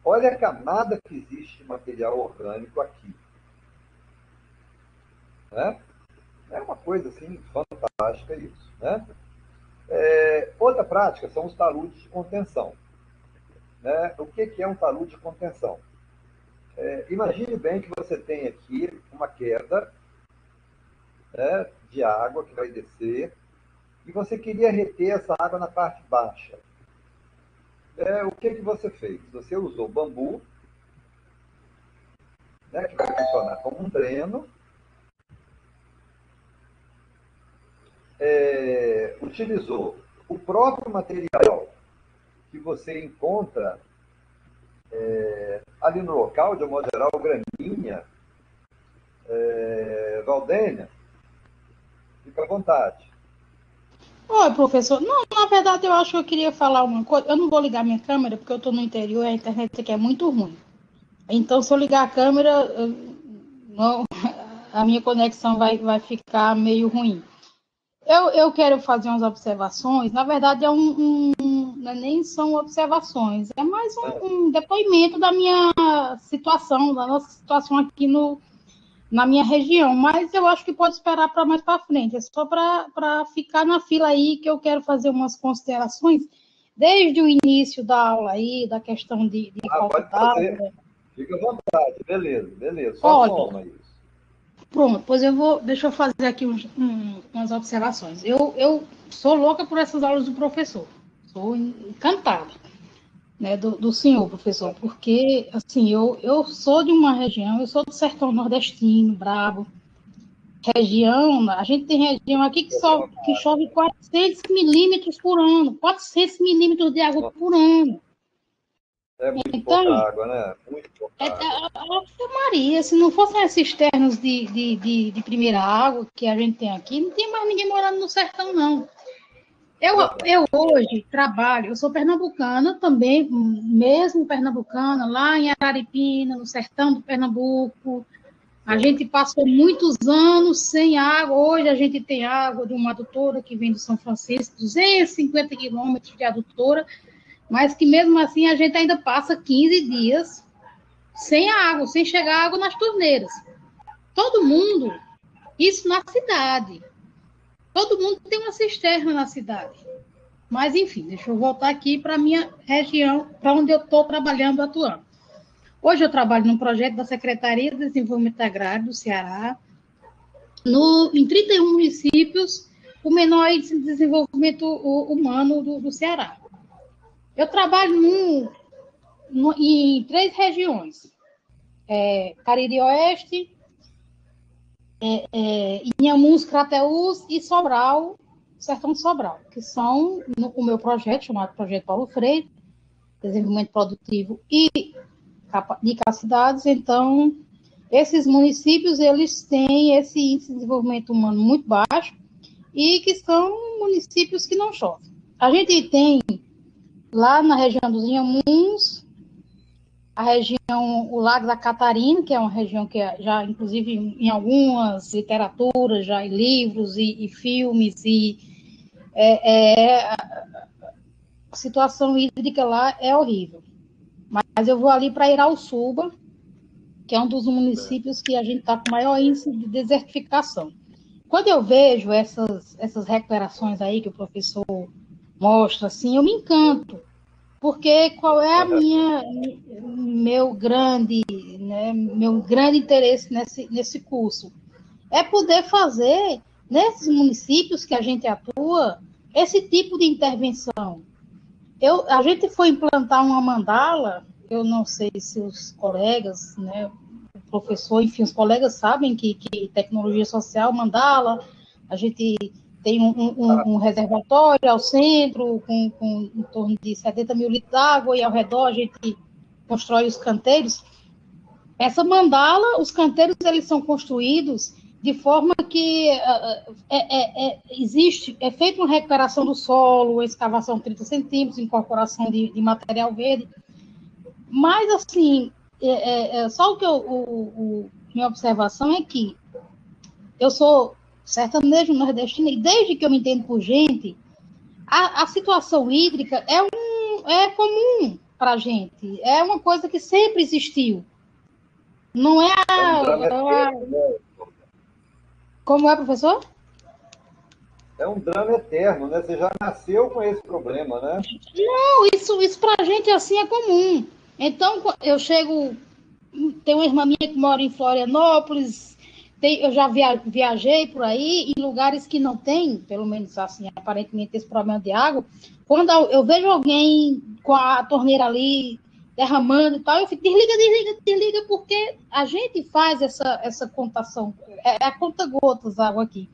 Olha a camada que existe de material orgânico aqui. Né? É uma coisa assim fantástica isso. Né? Outra prática são os taludes de contenção. Né? O que é um talude de contenção? Imagine bem que você tem aqui uma queda, né, de água que vai descer e você queria reter essa água na parte baixa. O que você fez? Você usou bambu, né, que vai funcionar como um dreno, utilizou o próprio material que você encontra ali no local, de um modo geral, graminha, Valdênia, fica à vontade. Oi, professor. Não, na verdade, eu acho que eu queria falar uma coisa. Eu não vou ligar minha câmera, porque eu estou no interior e a internet aqui é muito ruim. Então, se eu ligar a câmera, não, a minha conexão vai ficar meio ruim. Eu quero fazer umas observações. Na verdade, nem são observações, é mais um depoimento da minha situação, da nossa situação aqui na minha região. Mas eu acho que pode esperar para mais para frente. É só para ficar na fila aí que eu quero fazer umas considerações desde o início da aula aí, da questão de falta Pode fazer. d'água. Fica à vontade. Beleza. Só Olha, soma isso. pronto, pois deixa eu fazer aqui umas observações. Eu sou louca por essas aulas do professor, sou encantada, né, do senhor professor, porque, assim, eu sou de uma região, eu sou do sertão nordestino, brabo, região, a gente tem região aqui que chove 400 milímetros por ano, 400 milímetros de água por ano. É muito pouca Então, água, né? Muito pouca água. Maria, se não fossem as cisternas de primeira água que a gente tem aqui, não tem mais ninguém morando no sertão, não. Eu hoje trabalho, eu sou pernambucana também, mesmo pernambucana, lá em Araripina, no sertão do Pernambuco. A gente passou muitos anos sem água, hoje a gente tem água de uma adutora que vem do São Francisco, 250 quilômetros de adutora, mas que mesmo assim a gente ainda passa 15 dias sem água, sem chegar água nas torneiras. Todo mundo, isso na cidade, todo mundo tem uma cisterna na cidade. Mas, enfim, deixa eu voltar aqui para a minha região, para onde eu estou trabalhando, atuando. Hoje eu trabalho num projeto da Secretaria de Desenvolvimento Agrário do Ceará, em 31 municípios, o menor índice de desenvolvimento humano do Ceará. Eu trabalho em 3 regiões, Cariri Oeste, Inhamuns, Crateús e Sobral, Sertão de Sobral, que são o meu projeto, chamado Projeto Paulo Freire, Desenvolvimento Produtivo e de Capacidades. Então, esses municípios, eles têm esse índice de desenvolvimento humano muito baixo e que são municípios que não chovem. A gente tem, lá na região dos Inhamuns, a região, o Lago da Catarina, que é uma região que já, inclusive, em algumas literaturas, já em livros e filmes, a situação hídrica lá é horrível. Mas eu vou ali para Irauçuba, que é um dos municípios que a gente está com maior índice de desertificação. Quando eu vejo essas recuperações aí que o professor mostra, assim, eu me encanto, porque qual é meu grande interesse nesse curso? É poder fazer, nesses municípios que a gente atua, esse tipo de intervenção. A gente foi implantar uma mandala, eu não sei se os colegas, né, o professor, enfim, os colegas sabem que tecnologia social, mandala, a gente tem um reservatório ao centro, com em torno de 70 mil litros d'água, e ao redor a gente constrói os canteiros. Essa mandala, os canteiros, eles são construídos de forma que é feita uma recuperação do solo, escavação de 30 centímetros, incorporação de material verde. Mas, assim, só o que minha observação é que eu sou sertanejo nordestino e desde que eu me entendo por gente, a situação hídrica é comum. para a gente. É uma coisa que sempre existiu. Não é um drama eterno, né? Como é, professor? É um drama eterno, né? Você já nasceu com esse problema, né? Não, isso para a gente assim é comum. Então, eu chego. Tem uma irmã minha que mora em Florianópolis. Eu já viajei por aí em lugares que não tem, pelo menos assim, aparentemente, esse problema de água. Quando eu vejo alguém com a torneira ali derramando e tal, eu fico, desliga, porque a gente faz essa contação, é a conta-gotas água aqui.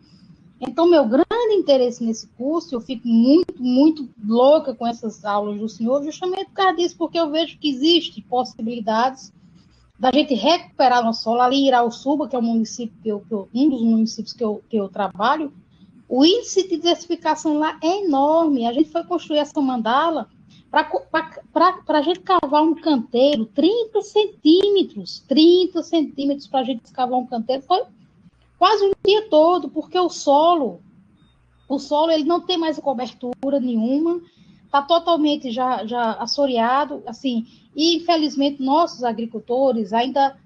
Então, meu grande interesse nesse curso, eu fico muito louca com essas aulas do senhor, justamente por causa disso, porque eu vejo que existem possibilidades da gente recuperar nosso solo. Ali em Irauçuba, que é um município um dos municípios que eu trabalho, o índice de desertificação lá é enorme. A gente foi construir essa mandala para a gente cavar um canteiro, 30 centímetros para a gente escavar um canteiro, foi quase um dia todo, porque o solo ele não tem mais cobertura nenhuma, está totalmente já assoreado, assim, e infelizmente nossos agricultores ainda,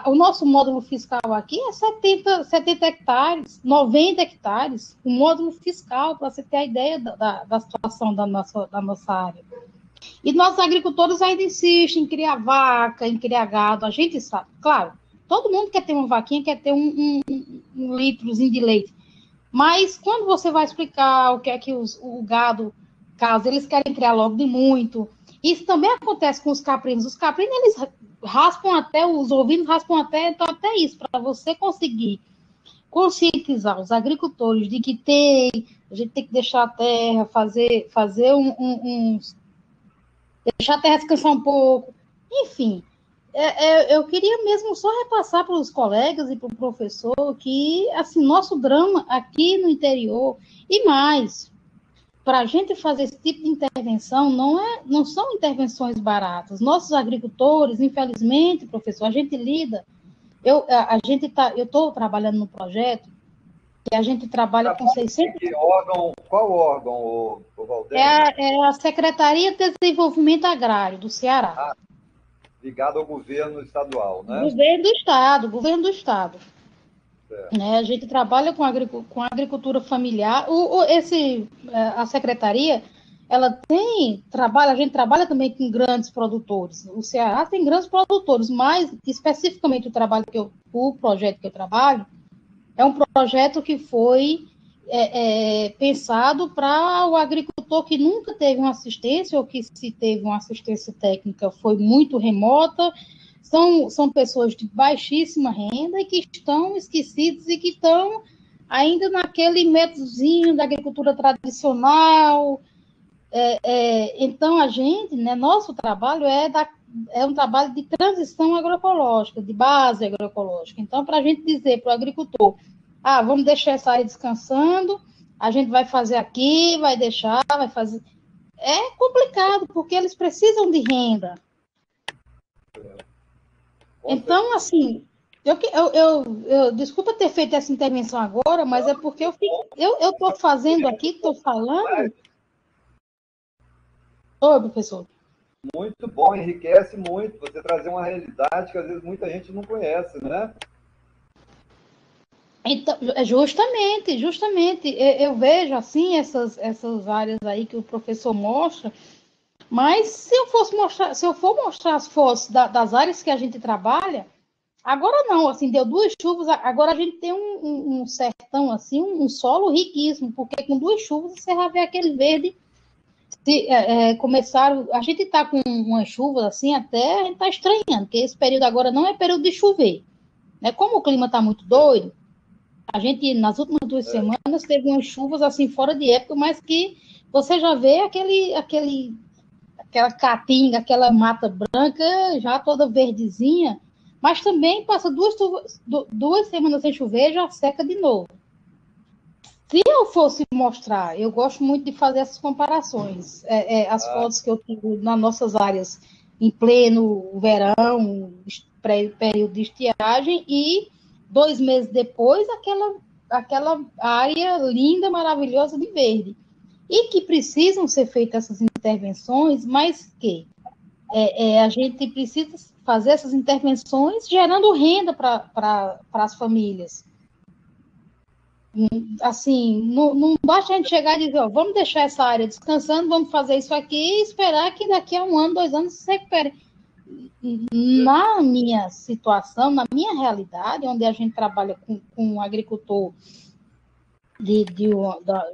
o nosso módulo fiscal aqui é 70 hectares, 90 hectares, o módulo fiscal, para você ter a ideia da situação da nossa área. E nossos agricultores ainda insistem em criar vaca, em criar gado, a gente sabe, claro, todo mundo quer ter uma vaquinha, quer ter um litrozinho de leite, mas quando você vai explicar o que é que o gado causa, eles querem criar logo de muito. Isso também acontece com os caprinos. Os caprinos, eles raspam até, os ovinos raspam até, então até isso, para você conseguir conscientizar os agricultores de que a gente tem que deixar a terra, fazer deixar a terra descansar um pouco, enfim. Eu queria mesmo só repassar para os colegas e para o professor que, assim, nosso drama aqui no interior, e mais, para a gente fazer esse tipo de intervenção, não são intervenções baratas. Nossos agricultores, infelizmente, professor, a gente lida, eu estou trabalhando no projeto, e a gente trabalha com 600... Qual órgão, o Valdez? É a Secretaria de Desenvolvimento Agrário do Ceará. Ligado ao governo estadual, né? Governo do Estado. Né? A gente trabalha com a agricultura familiar. A secretaria, a gente trabalha também com grandes produtores. O Ceará tem grandes produtores, mas especificamente o projeto que eu trabalho é um projeto que foi pensado para o agricultor que nunca teve uma assistência, ou que se teve uma assistência técnica foi muito remota. São pessoas de baixíssima renda e que estão esquecidas e que estão ainda naquele métodozinho da agricultura tradicional. Então, a gente, né, nosso trabalho é um trabalho de transição agroecológica, de base agroecológica. Então, para a gente dizer para o agricultor, vamos deixar essa área descansando, a gente vai fazer aqui, vai fazer... É complicado, porque eles precisam de renda. Então, assim, desculpa ter feito essa intervenção agora, mas é porque eu estou fazendo aqui, estou falando... Oi, professor. Muito bom, enriquece muito você trazer uma realidade que às vezes muita gente não conhece, né? Então, justamente, eu vejo assim essas áreas aí que o professor mostra, mas se eu for mostrar as fotos das áreas que a gente trabalha, agora não, assim, deu 2 chuvas, agora a gente tem um sertão assim, um solo riquíssimo, porque com 2 chuvas você vai ver aquele verde. A gente está com uma chuva assim, até a gente está estranhando, porque esse período agora não é período de chover, né? Como o clima está muito doido, a gente, nas últimas 2 semanas, teve umas chuvas assim fora de época, mas que você já vê aquela caatinga, aquela mata branca já toda verdezinha, mas também passa 2 semanas sem chover, já seca de novo. Se eu fosse mostrar, eu gosto muito de fazer essas comparações, as fotos que eu tive nas nossas áreas em pleno verão, período de estiagem, e 2 meses depois, aquela área linda, maravilhosa de verde. E que precisam ser feitas essas intervenções, mas que a gente precisa fazer essas intervenções gerando renda para as famílias. Assim, não basta a gente chegar e dizer, ó, vamos deixar essa área descansando, vamos fazer isso aqui e esperar que daqui a 1 ano, 2 anos se recupere. Na minha situação, na minha realidade, onde a gente trabalha com um agricultor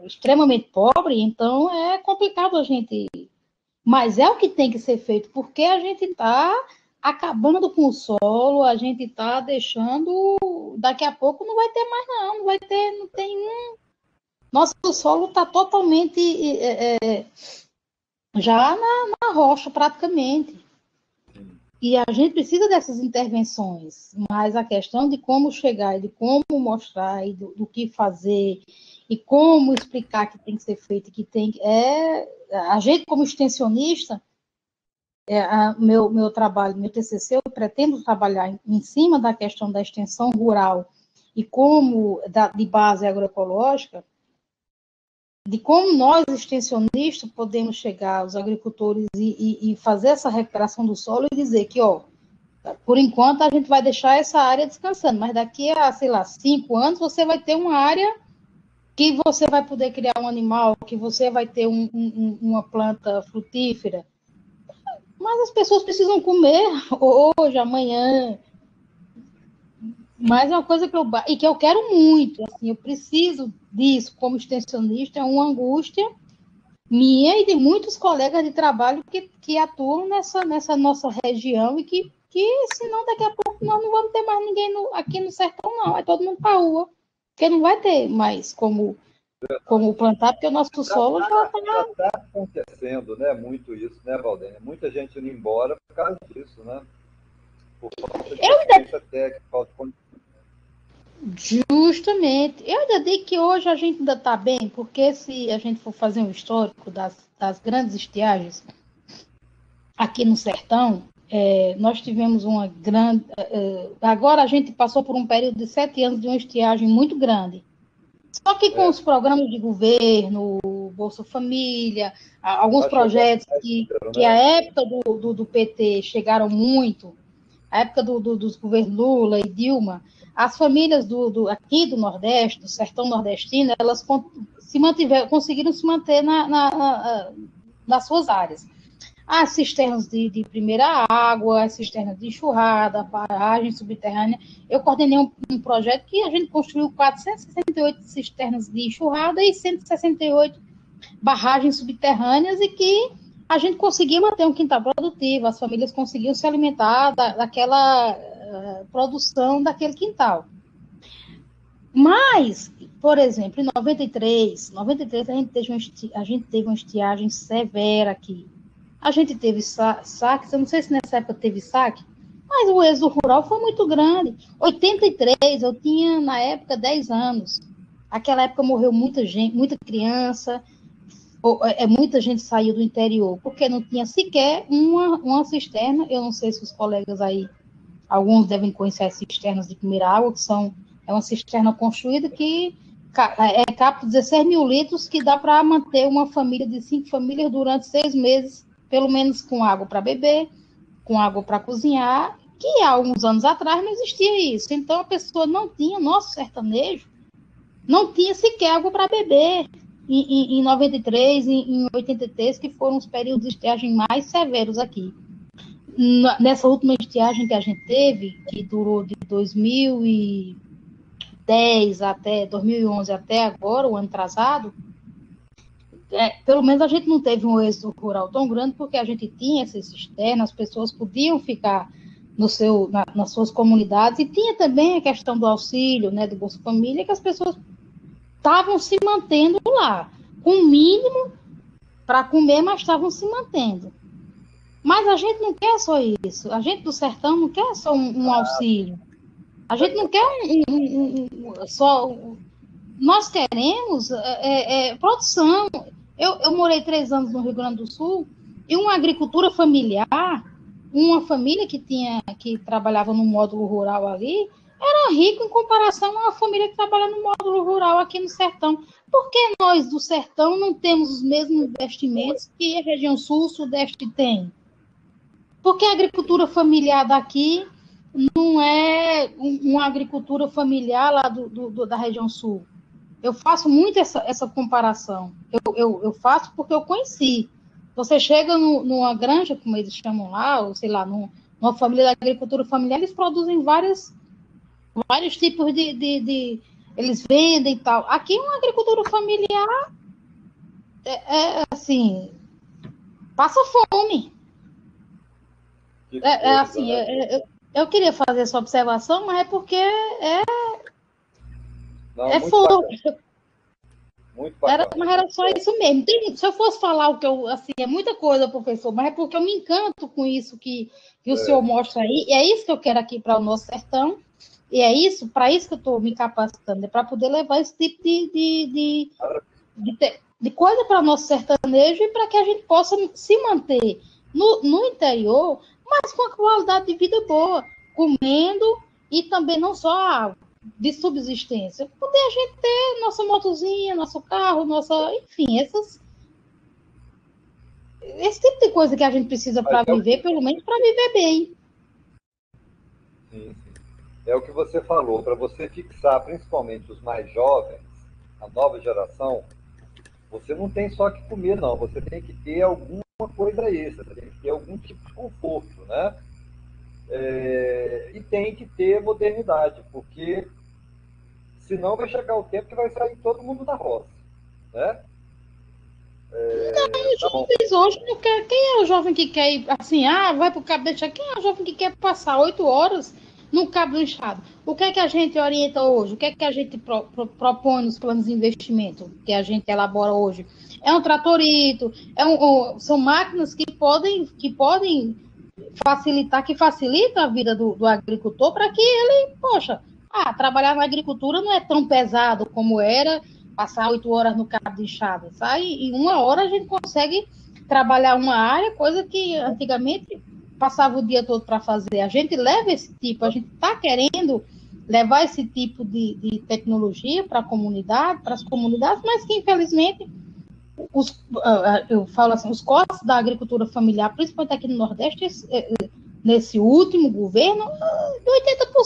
extremamente pobre, então é complicado a gente... Mas é o que tem que ser feito, porque a gente está acabando com o solo, a gente está deixando... Daqui a pouco não vai ter mais, não vai ter, não tem um... Nosso solo está totalmente já na rocha, praticamente. E a gente precisa dessas intervenções, mas a questão de como chegar, de como mostrar, e do que fazer, e como explicar que tem que ser feito, que tem a gente como extensionista, meu trabalho, meu TCC, eu pretendo trabalhar em cima da questão da extensão rural e como de base agroecológica, de como nós, extensionistas, podemos chegar aos agricultores e fazer essa recuperação do solo e dizer que, ó, por enquanto, a gente vai deixar essa área descansando, mas daqui a, sei lá, 5 anos, você vai ter uma área que você vai poder criar um animal, que você vai ter uma planta frutífera. Mas as pessoas precisam comer hoje, amanhã. Mas é uma coisa que eu quero muito, assim, eu preciso disso como extensionista, é uma angústia minha e de muitos colegas de trabalho que atuam nessa nossa região e que senão daqui a pouco nós não vamos ter mais ninguém aqui no sertão, não, é todo mundo para a rua, porque não vai ter mais como plantar, porque o nosso solo já está acontecendo, né, muito isso, né, Valdênia? Muita gente indo embora por causa disso, né? Por falta de assistência técnica, falta de conhecimento. Justamente. Eu ainda digo que hoje a gente ainda está bem, porque se a gente for fazer um histórico das grandes estiagens aqui no sertão, nós tivemos uma grande... agora a gente passou por um período de 7 anos de uma estiagem muito grande. Só que com os programas de governo, Bolsa Família, alguns projetos que a época do PT chegaram muito, a época dos governos Lula e Dilma, as famílias aqui do Nordeste, do sertão nordestino, elas conseguiram se manter nas suas áreas. As cisternas de primeira água, as cisternas de enxurrada, barragem subterrânea. Eu coordenei um projeto que a gente construiu 468 cisternas de enxurrada e 168 barragens subterrâneas e que a gente conseguia manter um quintal produtivo, as famílias conseguiam se alimentar daquela produção daquele quintal. Mas, por exemplo, em 93 a gente teve uma estiagem severa aqui. A gente teve saques, eu não sei se nessa época teve saque, mas o êxodo rural foi muito grande. 83, eu tinha, na época, 10 anos. Aquela época morreu muita gente, muita criança, muita gente saiu do interior, porque não tinha sequer uma cisterna. Eu não sei se os colegas aí, alguns devem conhecer as cisternas de primeira água, que é uma cisterna construída que capta 16 mil litros, que dá para manter uma família de 5 famílias durante 6 meses, pelo menos com água para beber, com água para cozinhar, que há alguns anos atrás não existia isso. Então a pessoa não tinha, nosso sertanejo, não tinha sequer água para beber. Em 93, em 83, que foram os períodos de estiagem mais severos aqui. Nessa última estiagem que a gente teve, que durou de 2010 até 2011 até agora, o ano atrasado, pelo menos a gente não teve um êxodo rural tão grande, porque a gente tinha essas cisternas, as pessoas podiam ficar nas suas comunidades, e tinha também a questão do auxílio, né, do Bolsa Família, que as pessoas estavam se mantendo lá, com o mínimo para comer, mas estavam se mantendo. Mas a gente não quer só isso, a gente do sertão não quer só um auxílio, a gente não quer só... Nós queremos produção. Eu morei 3 anos no Rio Grande do Sul, e uma agricultura familiar, uma família que trabalhava no módulo rural ali, era rico em comparação a uma família que trabalha no módulo rural aqui no sertão. Por que nós do sertão não temos os mesmos investimentos que a região sul, sudeste tem? Porque a agricultura familiar daqui não é uma agricultura familiar lá da região sul. Eu faço muito essa comparação. Eu faço porque eu conheci. Você chega numa granja, como eles chamam lá, ou sei lá, numa família da agricultura familiar, eles produzem vários tipos eles vendem e tal. Aqui uma agricultura familiar assim, passa fome. Assim, eu queria fazer essa observação, mas é porque forte. Muito bacana. Mas era só isso mesmo. Se eu fosse falar o que eu, assim, é muita coisa, professor, mas é porque eu me encanto com isso que o senhor mostra aí, e é isso que eu quero aqui para o nosso sertão, e é isso, para isso que eu estou me capacitando, é para poder levar esse tipo de coisa para o nosso sertanejo e para que a gente possa se manter no interior, mas com a qualidade de vida boa, comendo e também não só de subsistência, poder a gente ter nossa motozinha, nosso carro, enfim, esse tipo de coisa que a gente precisa para viver, pelo menos para viver bem. Sim, sim. É o que você falou, para você fixar principalmente os mais jovens, a nova geração, você não tem só que comer, não, você tem que ter alguma coisa extra, tem que ter algum tipo de conforto, né? E tem que ter modernidade, porque senão vai chegar o tempo que vai sair todo mundo da roça, né? Jovens hoje não quer. Quem é o jovem que quer ir assim, vai para o cabo do enxado? Quem é o jovem que quer passar 8 horas no cabo do enxado? O que é que a gente orienta hoje? O que é que a gente propõe nos planos de investimento que a gente elabora hoje? É um tratorito, são máquinas que podem facilitar, que facilita a vida do agricultor para que ele, trabalhar na agricultura não é tão pesado como era passar 8 horas no cabo de enxada, sabe? Em 1 hora a gente consegue trabalhar uma área, coisa que antigamente passava o dia todo para fazer. A gente leva esse tipo, a gente está querendo levar esse tipo de tecnologia para a comunidade, para as comunidades, mas que infelizmente eu falo assim, os costos da agricultura familiar, principalmente aqui no Nordeste, nesse último governo, de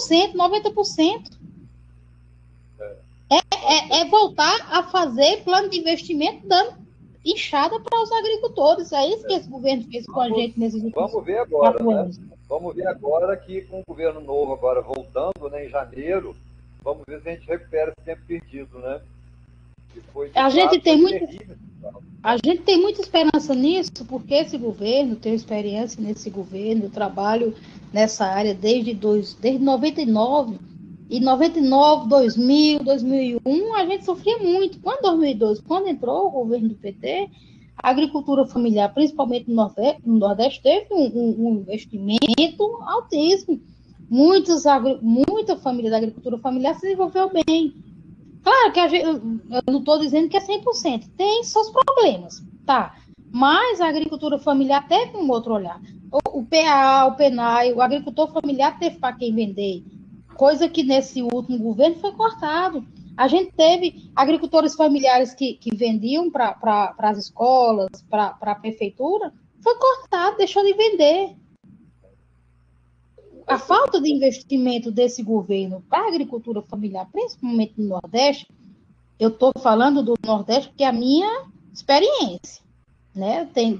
80%, 90%. É voltar a fazer plano de investimento dando enxada para os agricultores. É isso que esse governo fez com a gente nesses últimos 4 anos. Vamos ver agora que com o governo novo agora voltando, né, em janeiro, vamos ver se a gente recupera esse tempo perdido, né? A gente tem muita esperança nisso, porque esse governo, tenho experiência nesse governo, eu trabalho nessa área desde 99, e 99, 2000, 2001, a gente sofria muito. Quando 2002, quando entrou o governo do PT, a agricultura familiar, principalmente no Nordeste, teve um investimento altíssimo. Muita família da agricultura familiar se desenvolveu bem. Claro que eu não estou dizendo que é 100%, tem seus problemas, tá? Mas a agricultura familiar teve um outro olhar. O PA, o PENAI, o agricultor familiar teve para quem vender, coisa que nesse último governo foi cortado. A gente teve agricultores familiares que vendiam para as escolas, para a prefeitura, foi cortado, deixou de vender. A falta de investimento desse governo para a agricultura familiar, principalmente no Nordeste, eu estou falando do Nordeste porque é a minha experiência, né? Tem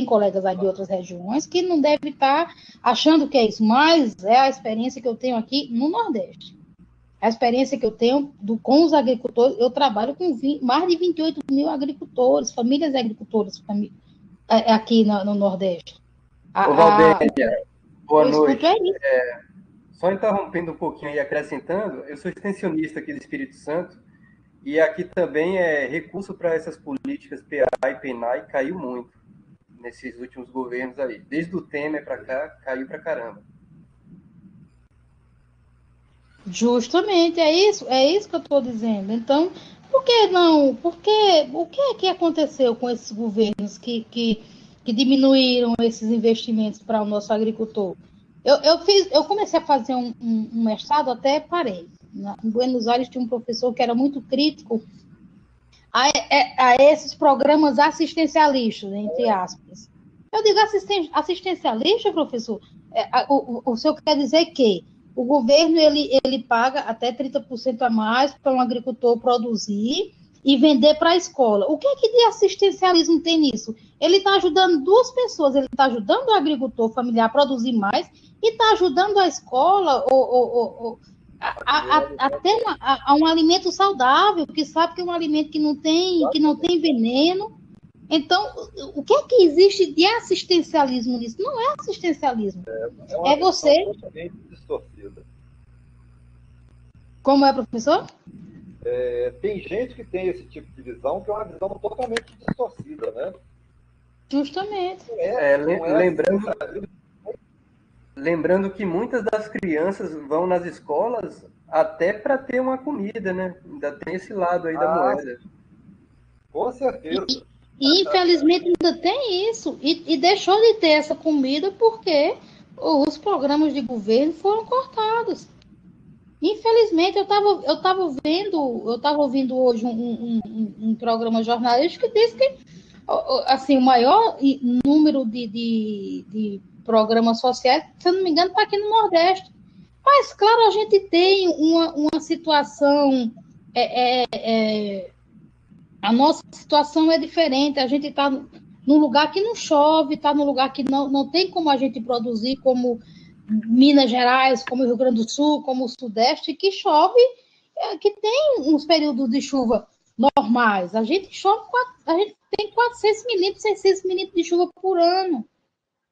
colegas aí de outras regiões que não devem estar achando que é isso, mas é a experiência que eu tenho aqui no Nordeste. A experiência que eu tenho com os agricultores, eu trabalho com mais de 28 mil agricultores, famílias agricultoras aqui no Nordeste. Boa noite. Só interrompendo um pouquinho e acrescentando, eu sou extensionista aqui do Espírito Santo e aqui também recurso para essas políticas PA e PENAI caiu muito nesses últimos governos aí. Desde o Temer para cá, caiu para caramba. Justamente, é isso que eu estou dizendo. Então, por que não? O que é que aconteceu com esses governos que diminuíram esses investimentos para o nosso agricultor? Eu comecei a fazer um mestrado, até parei. Em Buenos Aires tinha um professor que era muito crítico a esses programas assistencialistas, entre aspas. Eu digo assistencialista, professor? O senhor quer dizer que o governo ele paga até 30% a mais para um agricultor produzir e vender para a escola. O que é que de assistencialismo tem nisso? Ele está ajudando duas pessoas, ele está ajudando o agricultor familiar a produzir mais e está ajudando a escola a ter um alimento saudável, que sabe que é um alimento que não tem veneno. Então, o que é que existe de assistencialismo nisso? Não é assistencialismo. É uma você... totalmente distorcida. Como é, professor? Tem gente que tem esse tipo de visão, que é uma visão totalmente distorcida, né? Justamente. Lembrando que muitas das crianças vão nas escolas até para ter uma comida, né? Ainda tem esse lado aí da moeda. Com certeza. E infelizmente ainda tem isso. E deixou de ter essa comida porque os programas de governo foram cortados. Infelizmente, eu estava ouvindo hoje um programa jornalístico que diz que assim, o maior número de programas sociais, se eu não me engano, está aqui no Nordeste. Mas, claro, a gente tem uma situação... a nossa situação é diferente. A gente está num lugar que não chove, está num lugar que não tem como a gente produzir, como Minas Gerais, como Rio Grande do Sul, como o Sudeste, que chove, que tem uns períodos de chuva normais. A gente tem 400 milímetros, 600 milímetros de chuva por ano.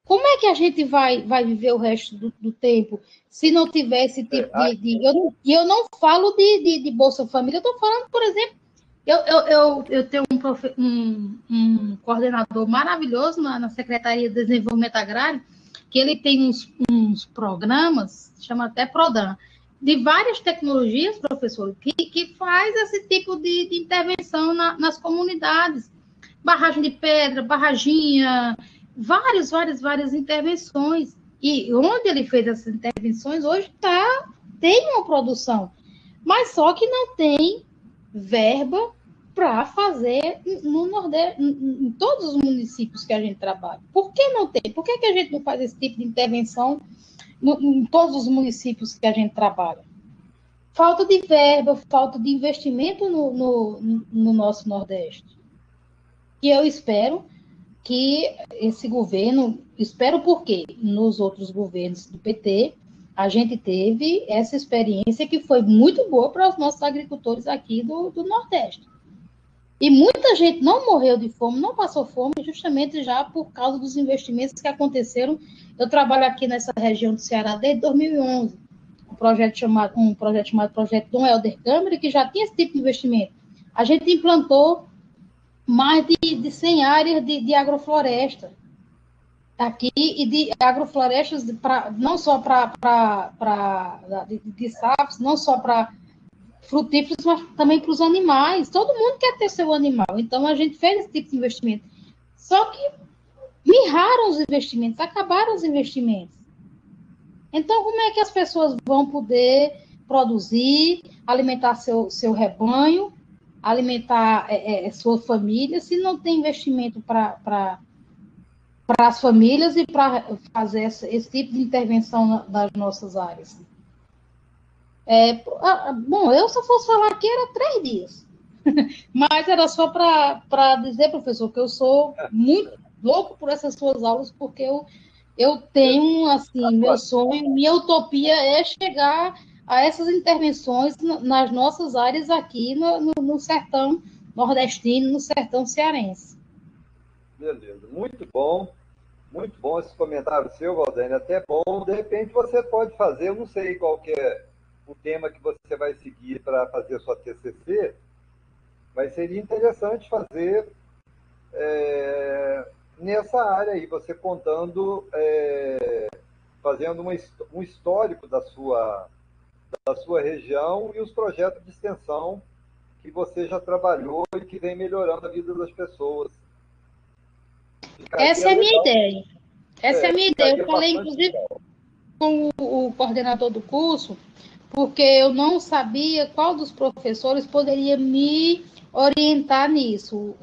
Como é que a gente vai viver o resto do tempo se não tiver esse tipo eu não falo de Bolsa Família, eu estou falando, por exemplo, eu tenho um coordenador maravilhoso na Secretaria de Desenvolvimento Agrário, que ele tem uns programas, chama até Prodan, de várias tecnologias, professor, que faz esse tipo de intervenção nas comunidades. Barragem de pedra, barraginha, várias intervenções. E onde ele fez essas intervenções, hoje tem uma produção. Mas só que não tem verba para fazer no Nordeste, em todos os municípios que a gente trabalha. Por que não tem? Por que a gente não faz esse tipo de intervenção em todos os municípios que a gente trabalha? Falta de verba, falta de investimento no nosso Nordeste. E eu espero que esse governo, espero porque nos outros governos do PT, a gente teve essa experiência que foi muito boa para os nossos agricultores aqui do Nordeste. E muita gente não morreu de fome, não passou fome, justamente já por causa dos investimentos que aconteceram. Eu trabalho aqui nessa região do Ceará desde 2011, um projeto chamado Projeto Dom Helder Câmara, que já tinha esse tipo de investimento. A gente implantou mais de 100 áreas de agrofloresta aqui, e de agroflorestas não só de safras, não só para frutíferos, mas também para os animais. Todo mundo quer ter seu animal, então a gente fez esse tipo de investimento. Só que mirraram os investimentos, acabaram os investimentos. Então, como é que as pessoas vão poder produzir, alimentar seu rebanho, alimentar sua família, se não tem investimento para as famílias e para fazer esse tipo de intervenção nas nossas áreas? Bom, eu, se eu fosse falar aqui, era 3 dias. Mas era só para dizer, professor, que eu sou muito louco por essas suas aulas, porque eu tenho, assim, meu sonho, minha utopia é chegar a essas intervenções nas nossas áreas aqui no sertão nordestino, no sertão cearense. Beleza, muito bom esse comentário seu, Valdênia, até bom. De repente você pode fazer, eu não sei qual que é o tema que você vai seguir para fazer a sua TCC, mas seria interessante fazer nessa área aí, você contando, fazendo um histórico da sua região e os projetos de extensão que você já trabalhou e que vem melhorando a vida das pessoas. Essa é a minha ideia. Essa é a minha ideia. Eu falei, inclusive, com o coordenador do curso, porque eu não sabia qual dos professores poderia me orientar nisso.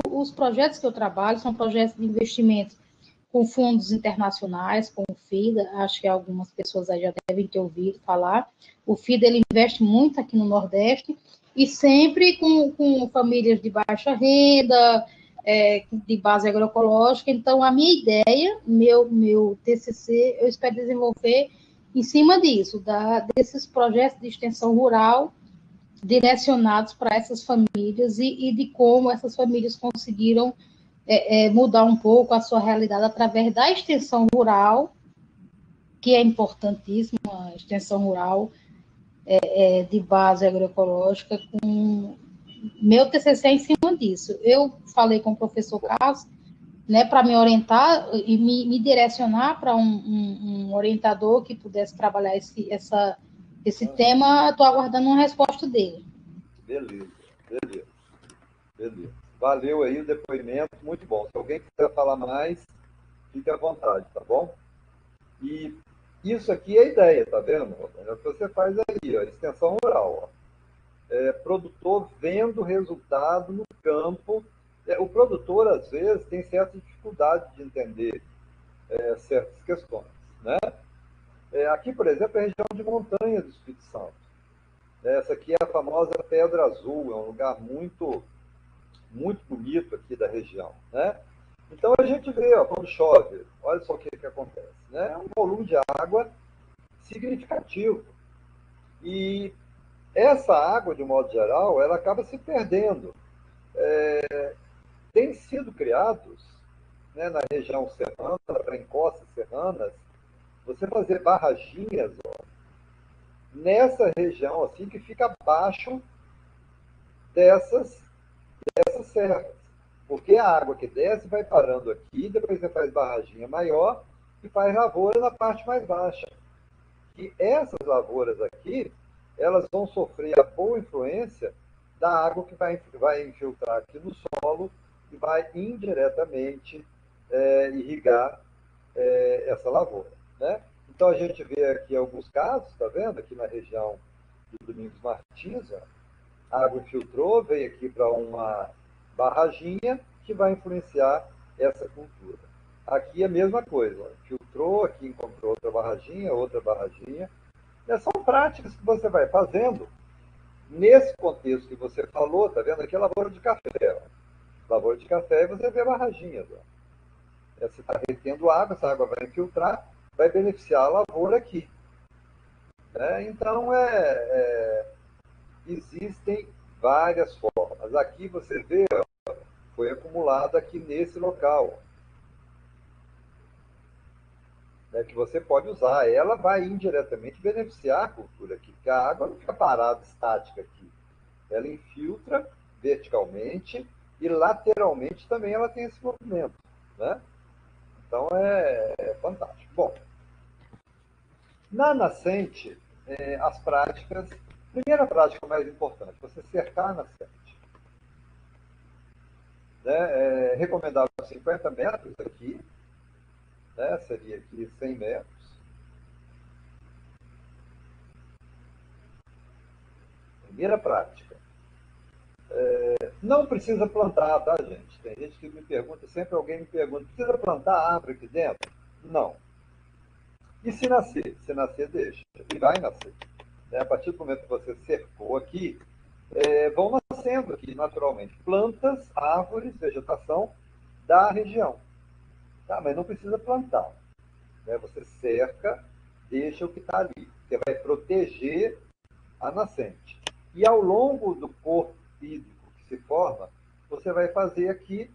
Os projetos que eu trabalho são projetos de investimento com fundos internacionais, com o FIDA, acho que algumas pessoas aí já devem ter ouvido falar. O FIDA ele investe muito aqui no Nordeste, e sempre com famílias de baixa renda, de base agroecológica. Então, a minha ideia, meu TCC, eu espero desenvolver em cima disso, desses projetos de extensão rural direcionados para essas famílias e de como essas famílias conseguiram mudar um pouco a sua realidade através da extensão rural, que é importantíssima, a extensão rural de base agroecológica. Meu TCC é em cima disso. Eu falei com o professor Carlos, né, para me orientar e me direcionar para um orientador que pudesse trabalhar esse tema. Estou aguardando uma resposta dele. Beleza. Valeu aí o depoimento, muito bom. Se alguém quiser falar mais, fique à vontade, tá bom? E isso aqui é a ideia, tá vendo? É o que você faz ali, ó, extensão rural. Ó. Produtor vendo resultado no campo. O produtor, às vezes, tem certa dificuldade de entender certas questões, né? Aqui, por exemplo, é a região de montanha do Espírito Santo. Essa aqui é a famosa Pedra Azul, é um lugar muito, muito bonito aqui da região, né? Então a gente vê, ó, quando chove, olha só o que acontece, né? É um volume de água significativo. E essa água, de modo geral, ela acaba se perdendo. Tem sido criados, né, na região serrana, para encostas serranas, você fazer barraginhas, ó, nessa região assim que fica abaixo dessas serras. Porque a água que desce vai parando aqui, depois você faz barraginha maior e faz lavoura na parte mais baixa. E essas lavouras aqui, elas vão sofrer a boa influência da água que vai infiltrar aqui no solo e vai indiretamente irrigar essa lavoura, né? Então a gente vê aqui alguns casos, tá vendo? Aqui na região do Domingos Martins, ó, a água infiltrou, veio aqui para uma barraginha que vai influenciar essa cultura. Aqui é a mesma coisa, ó, filtrou, aqui encontrou outra barraginha. São práticas que você vai fazendo nesse contexto que você falou, tá vendo? Aqui é lavoura de café. Ó. Lavoura de café e você vê barraginhas. Ó. Você está retendo água, essa água vai infiltrar, vai beneficiar a lavoura aqui. Né? Então, existem várias formas. Aqui você vê, ó, foi acumulado aqui nesse local. Né, que você pode usar. Ela vai indiretamente beneficiar a cultura aqui, porque a água não fica parada, estática aqui. Ela infiltra verticalmente e lateralmente também ela tem esse movimento. Né? Então é fantástico. Bom, na nascente, as práticas. Primeira prática mais importante, você cercar a nascente. Né? Recomendável 50 metros aqui, né? Seria aqui 100 metros. Primeira prática. Não precisa plantar, tá, gente? Tem gente que me pergunta, sempre alguém me pergunta, precisa plantar árvore aqui dentro? Não. E se nascer? Se nascer, deixa. E vai nascer. Né? A partir do momento que você cercou aqui, vão nascendo aqui naturalmente plantas, árvores, vegetação da região. Tá? Mas não precisa plantar. Né? Você cerca, deixa o que está ali. Você vai proteger a nascente. E ao longo do corpo hídrico que se forma, você vai fazer aqui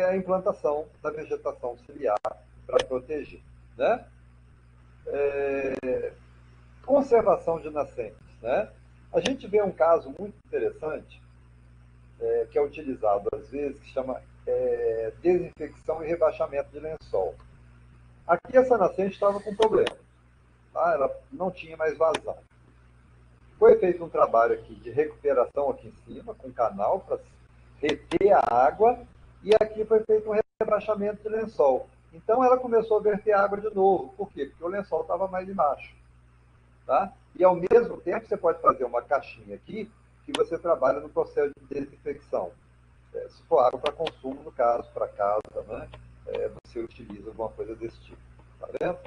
a implantação da vegetação ciliar para proteger. Né? Conservação de nascentes. Né? A gente vê um caso muito interessante, que é utilizado às vezes, que chama desinfecção e rebaixamento de lençol. Aqui essa nascente estava com problema. Tá? Ela não tinha mais vazão. Foi feito um trabalho aqui de recuperação aqui em cima, com canal para reter a água, e aqui foi feito um rebaixamento de lençol. Então ela começou a verter água de novo. Por quê? Porque o lençol estava mais embaixo. Tá? E ao mesmo tempo você pode fazer uma caixinha aqui que você trabalha no processo de desinfecção. Se for água para consumo, no caso, para casa, né? Você utiliza alguma coisa desse tipo. Tá vendo?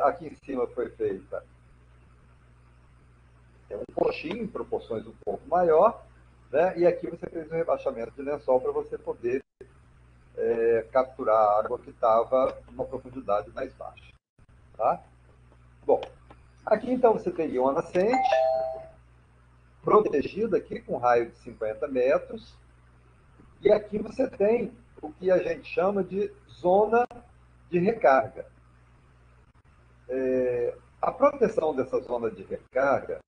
Aqui em cima foi feita um coxinho em proporções um pouco maior, né? E aqui você fez um rebaixamento de lençol para você poder capturar a água que estava numa profundidade mais baixa. Tá? Bom, aqui então você teria uma nascente protegida aqui com um raio de 50 metros, e aqui você tem o que a gente chama de zona de recarga. A proteção dessa zona de recarga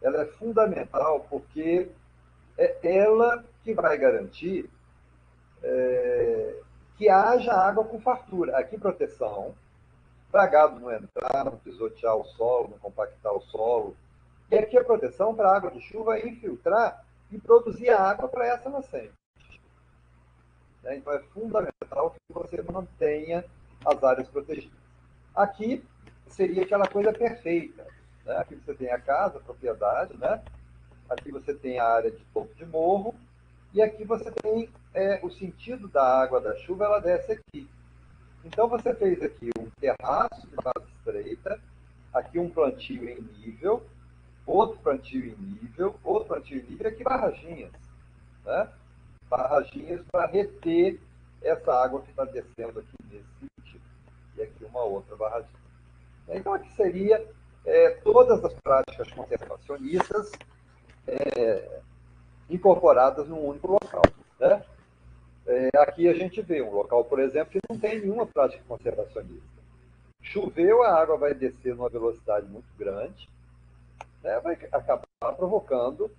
ela é fundamental porque é ela que vai garantir que haja água com fartura. Aqui proteção para gado não entrar, não pisotear o solo, não compactar o solo. E aqui a proteção para a água de chuva infiltrar e produzir água para essa nascente. Então é fundamental que você mantenha as áreas protegidas. Aqui seria aquela coisa perfeita. Né? Aqui você tem a casa, a propriedade, né? Aqui você tem a área de topo de morro, e aqui você tem o sentido da água da chuva, ela desce aqui. Então você fez aqui um terraço de base estreita, aqui um plantio em nível, outro plantio em nível, outro plantio em nível, e aqui barraginhas. Né? Barraginhas para reter essa água que está descendo aqui nesse sentido. E aqui uma outra barraginha. Então aqui seria todas as práticas conservacionistas incorporadas num único local. Né? Aqui a gente vê um local, por exemplo, que não tem nenhuma prática conservacionista. Choveu, a água vai descer numa velocidade muito grande, né? Vai acabar provocando,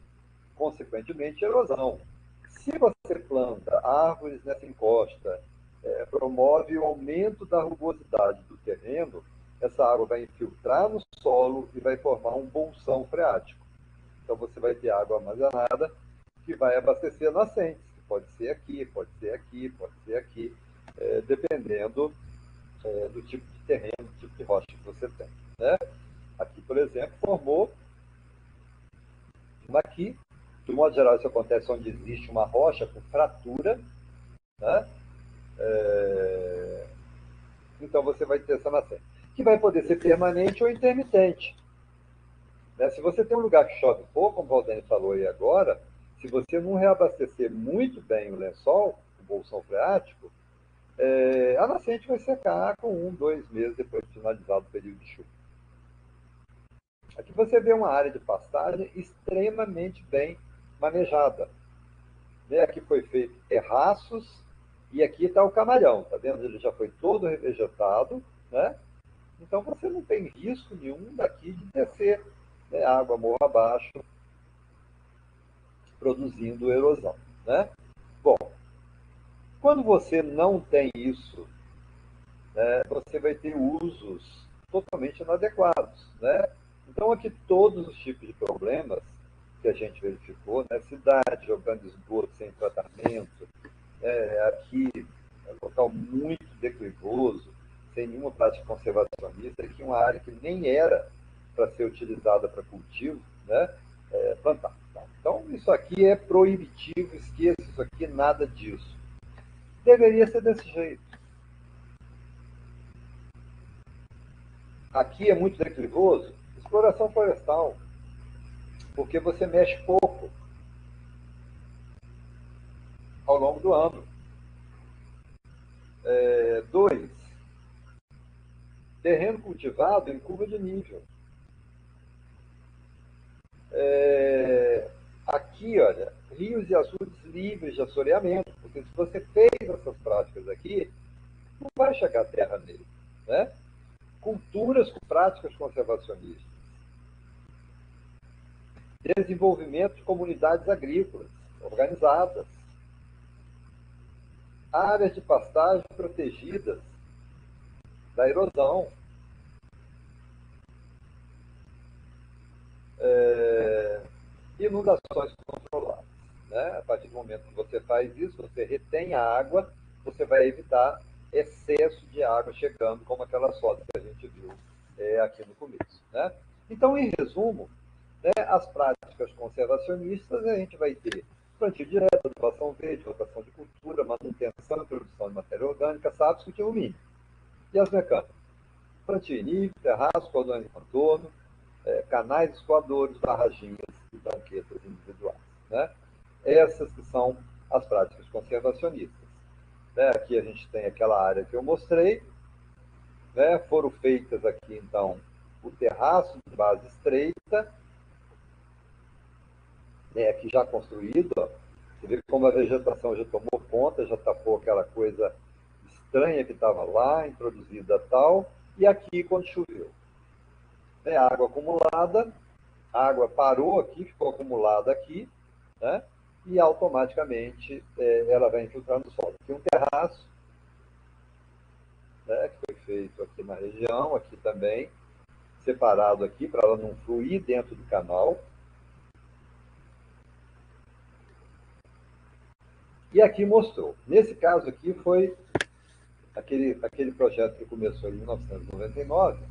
consequentemente, erosão. Se você planta árvores nessa encosta, promove o aumento da rugosidade do terreno, essa água vai infiltrar no solo e vai formar um bolsão freático. Então você vai ter água armazenada que vai abastecer nascentes. Pode ser aqui, pode ser aqui, pode ser aqui, dependendo do tipo de terreno, do tipo de rocha que você tem. Né? Aqui, por exemplo, formou uma aqui. De modo geral, isso acontece onde existe uma rocha com fratura. Né? Então você vai ter essa nascente, que vai poder ser permanente ou intermitente. Né? Se você tem um lugar que chove pouco, como o Valdênio falou aí agora, se você não reabastecer muito bem o lençol, o bolsão freático, a nascente vai secar com 1, 2 meses depois de finalizado o período de chuva. Aqui você vê uma área de pastagem extremamente bem manejada. Né? Aqui foi feito terraços e aqui está o camarão. Tá vendo? Ele já foi todo revegetado. Né? Então você não tem risco nenhum daqui de descer água morro abaixo, produzindo erosão. Né? Bom, quando você não tem isso, você vai ter usos totalmente inadequados. Né? Então, aqui todos os tipos de problemas que a gente verificou, né? Cidade jogando esgoto sem tratamento, aqui é um local muito declivoso, sem nenhuma prática conservacionista, aqui uma área que nem era para ser utilizada para cultivo, né? Plantar. Então, isso aqui é proibitivo, esqueça isso aqui, nada disso. Deveria ser desse jeito. Aqui é muito declivoso, exploração florestal, porque você mexe pouco ao longo do ano. 2, terreno cultivado em curva de nível. Aqui, olha, rios e açudes livres de assoreamento, porque se você fez essas práticas aqui, não vai chegar terra nele. Né? Culturas com práticas conservacionistas. Desenvolvimento de comunidades agrícolas organizadas. Áreas de pastagem protegidas da erosão. Inundações controladas. Né? A partir do momento que você faz isso, você retém a água, você vai evitar excesso de água chegando, como aquelas fotos que a gente viu aqui no começo. Né? Então, em resumo, né, as práticas conservacionistas, a gente vai ter plantio direto, adubação verde, rotação de cultura, manutenção e produção de matéria orgânica, sapos, cultivo mínimo. E as mecânicas? Plantio inível, terraço, cordões de contorno, canais escoadores, barraginhas e banquetas individuais. Né? Essas que são as práticas conservacionistas. Né? Aqui a gente tem aquela área que eu mostrei, né? Foram feitas aqui, então, o terraço de base estreita, né? Aqui já construído, ó. Você vê como a vegetação já tomou conta, já tapou aquela coisa estranha que estava lá, introduzida tal, e aqui quando choveu. Né? Água acumulada, a água parou aqui, ficou acumulada aqui, né? E automaticamente ela vai infiltrar no solo. Aqui um terraço, né, que foi feito aqui na região, aqui também, separado aqui para ela não fluir dentro do canal. E aqui mostrou. Nesse caso aqui foi aquele projeto que começou em 1999.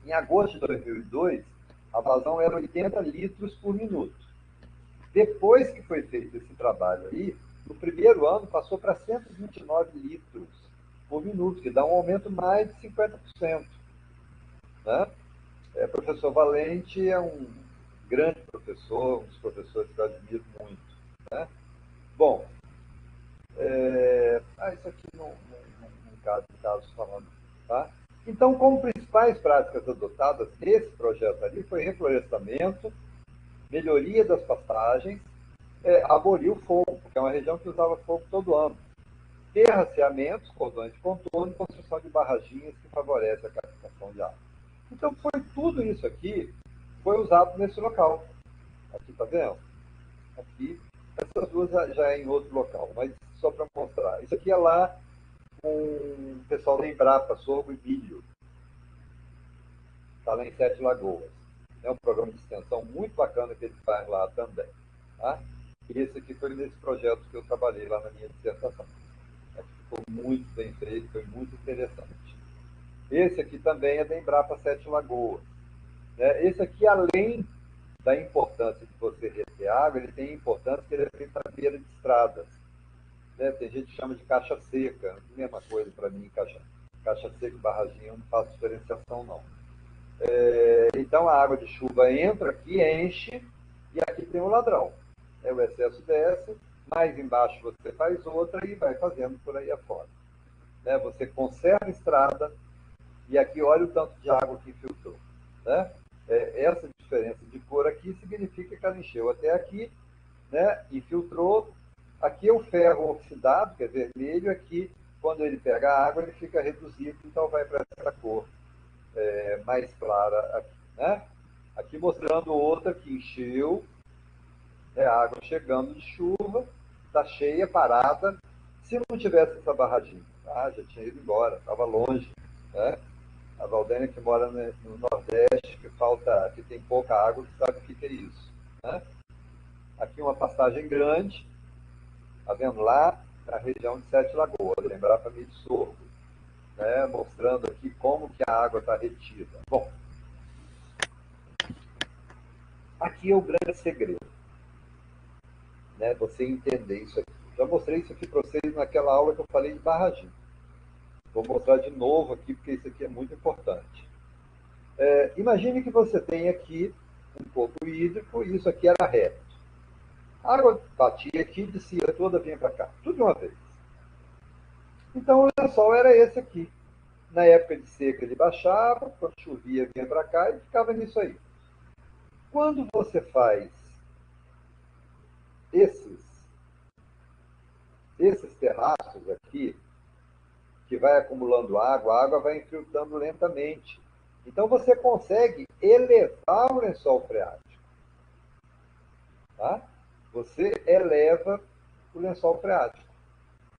Em agosto de 2002, a vazão era 80 litros por minuto. Depois que foi feito esse trabalho aí, no primeiro ano passou para 129 litros por minuto, que dá um aumento mais de 50%. Né? Professor Valente é um grande professor, um dos professores que eu admiro muito. Né? Bom, isso aqui não caso falando. Tá? Então, como principais práticas adotadas nesse projeto ali foi reflorestamento, melhoria das pastagens, abolir o fogo, porque é uma região que usava fogo todo ano. Terraceamentos, cordões de contorno e construção de barraginhas que favorecem a captação de água. Então, foi tudo isso aqui foi usado nesse local. Aqui, tá vendo? Aqui, essas duas já é em outro local, mas só para mostrar. Isso aqui é lá com o pessoal da Embrapa, sorgo e milho. Está lá em Sete Lagoas. É um programa de extensão muito bacana que ele faz lá também. Tá? E esse aqui foi nesse projeto que eu trabalhei lá na minha dissertação. Ficou muito bem feito, foi muito interessante. Esse aqui também é da Embrapa Sete Lagoas. Esse aqui, além da importância de você reter água, ele tem a importância que ele é feito na beira de estradas. Tem gente que chama de caixa seca, a mesma coisa para mim, caixa seca e barraginha, eu não faço diferenciação não. Então a água de chuva entra aqui, enche, e aqui tem um ladrão. O excesso desce, mais embaixo você faz outra e vai fazendo por aí afora. Você conserva a estrada, e aqui olha o tanto de água que filtrou. Essa diferença de cor aqui significa que ela encheu até aqui, e filtrou. Aqui é o ferro oxidado, que é vermelho, aqui, quando ele pega a água, ele fica reduzido, então vai para essa cor mais clara aqui. Aqui mostrando outra que encheu, a água chegando de chuva, está cheia, parada. Se não tivesse essa barradinha, já tinha ido embora, estava longe. A Valdênia, que mora no Nordeste, que tem pouca água, que sabe o que é isso. Aqui uma passagem grande, está vendo lá, na região de Sete Lagoas, lembrar para mim de sorgo, mostrando aqui como que a água está retida. Bom, aqui é o grande segredo, você entender isso aqui. Já mostrei isso aqui para vocês naquela aula que eu falei de barragem. Vou mostrar de novo aqui, porque isso aqui é muito importante. Imagine que você tem aqui um corpo hídrico e isso aqui era reto. A água batia aqui, descia toda, vinha para cá, tudo de uma vez. Então o lençol era esse aqui. Na época de seca ele baixava, quando chovia vinha para cá e ficava nisso aí. Quando você faz esses terraços aqui, que vai acumulando água, a água vai infiltrando lentamente. Então você consegue elevar o lençol freático. Tá? Você eleva o lençol freático.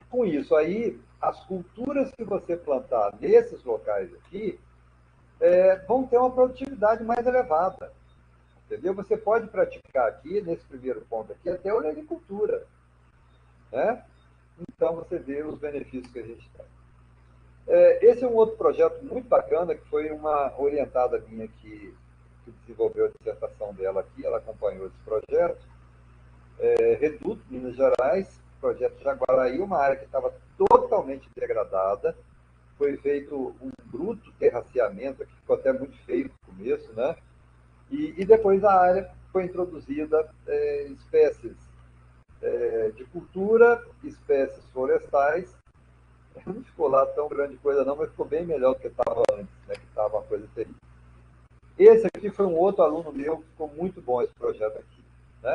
Com isso aí, as culturas que você plantar nesses locais aqui vão ter uma produtividade mais elevada. Entendeu? Você pode praticar aqui, nesse primeiro ponto aqui, até olericultura. então você vê os benefícios que a gente tem. Esse é um outro projeto muito bacana, que foi uma orientada minha que desenvolveu a dissertação dela aqui, ela acompanhou esse projeto, Reduto, Minas Gerais, projeto Jaguaraí, uma área que estava totalmente degradada, foi feito um bruto terraceamento, que ficou até muito feio no começo, né? E depois a área foi introduzida espécies de cultura, espécies florestais. Não ficou lá tão grande coisa não, mas ficou bem melhor do que estava antes, né? Que estava uma coisa terrível. Esse aqui foi um outro aluno meu, que ficou muito bom esse projeto aqui, né?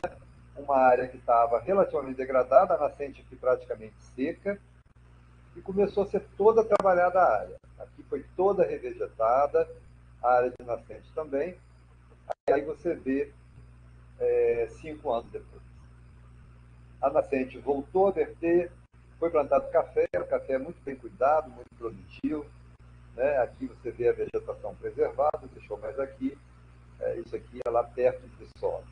Uma área que estava relativamente degradada, a nascente aqui praticamente seca, e começou a ser toda trabalhada a área. Aqui foi toda revegetada, a área de nascente também. Aí você vê 5 anos depois. A nascente voltou a verter, foi plantado café, o café é muito bem cuidado, muito produtivo, né? Aqui você vê a vegetação preservada, deixou mais aqui, isso aqui é lá perto de solo.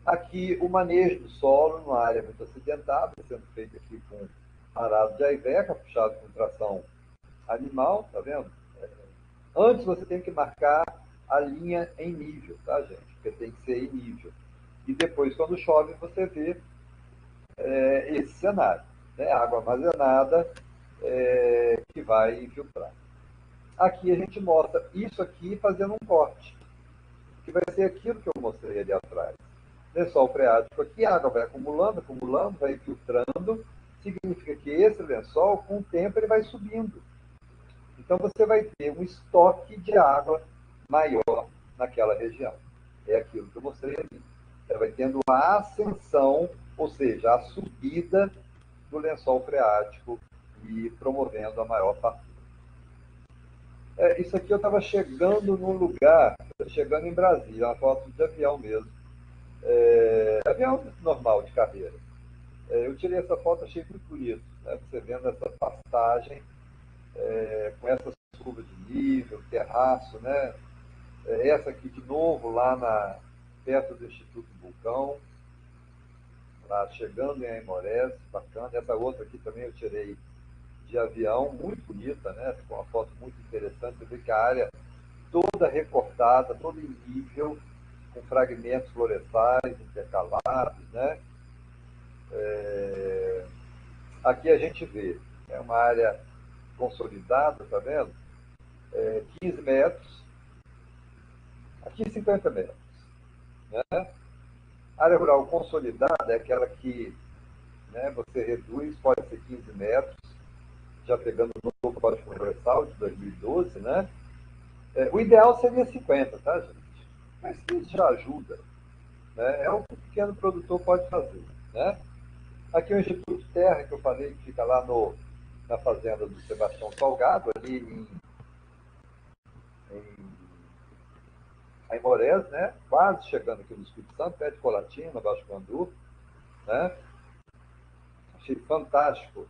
Aqui o manejo do solo, numa área muito acidentada, sendo feito aqui com arado de aiveca, puxado com tração animal, tá vendo? Antes você tem que marcar a linha em nível, tá, gente? Porque tem que ser em nível. E depois, quando chove, você vê esse cenário, né? Água armazenada que vai infiltrar. Aqui a gente mostra isso aqui fazendo um corte, que vai ser aquilo que eu mostrei ali atrás. Lençol freático aqui, a água vai acumulando, acumulando, vai infiltrando, significa que esse lençol, com o tempo, ele vai subindo. Então você vai ter um estoque de água maior naquela região. É aquilo que eu mostrei ali. Você vai tendo a ascensão, ou seja, a subida do lençol freático e promovendo a maior fartura. Isso aqui eu estava chegando num lugar, chegando em Brasília, uma foto de avião mesmo. Avião normal de carreira. Eu tirei essa foto, achei muito bonito, né? Você vendo essa passagem com essas curvas de nível, terraço, né? Essa aqui de novo lá perto do Instituto Vulcão, lá chegando em Aimorés, bacana. Essa outra aqui também eu tirei de avião, muito bonita, né? Ficou uma foto muito interessante. Você vê que a área toda recortada, toda em nível, com fragmentos florestais intercalados, né? Aqui a gente vê, é uma área consolidada, tá vendo? 15 metros, aqui 50 metros, né? Área rural consolidada é aquela que, né, você reduz, pode ser 15 metros, já pegando o novo Código Florestal de 2012, né? O ideal seria 50, tá, gente? Mas isso já ajuda, né? É o que o pequeno produtor pode fazer, né? Aqui é o Instituto Terra, que eu falei, que fica lá na fazenda do Sebastião Salgado, ali em Aimorés, né? Quase chegando aqui no Espírito Santo, perto de Colatina, Baixo Guandu, né? Achei fantástico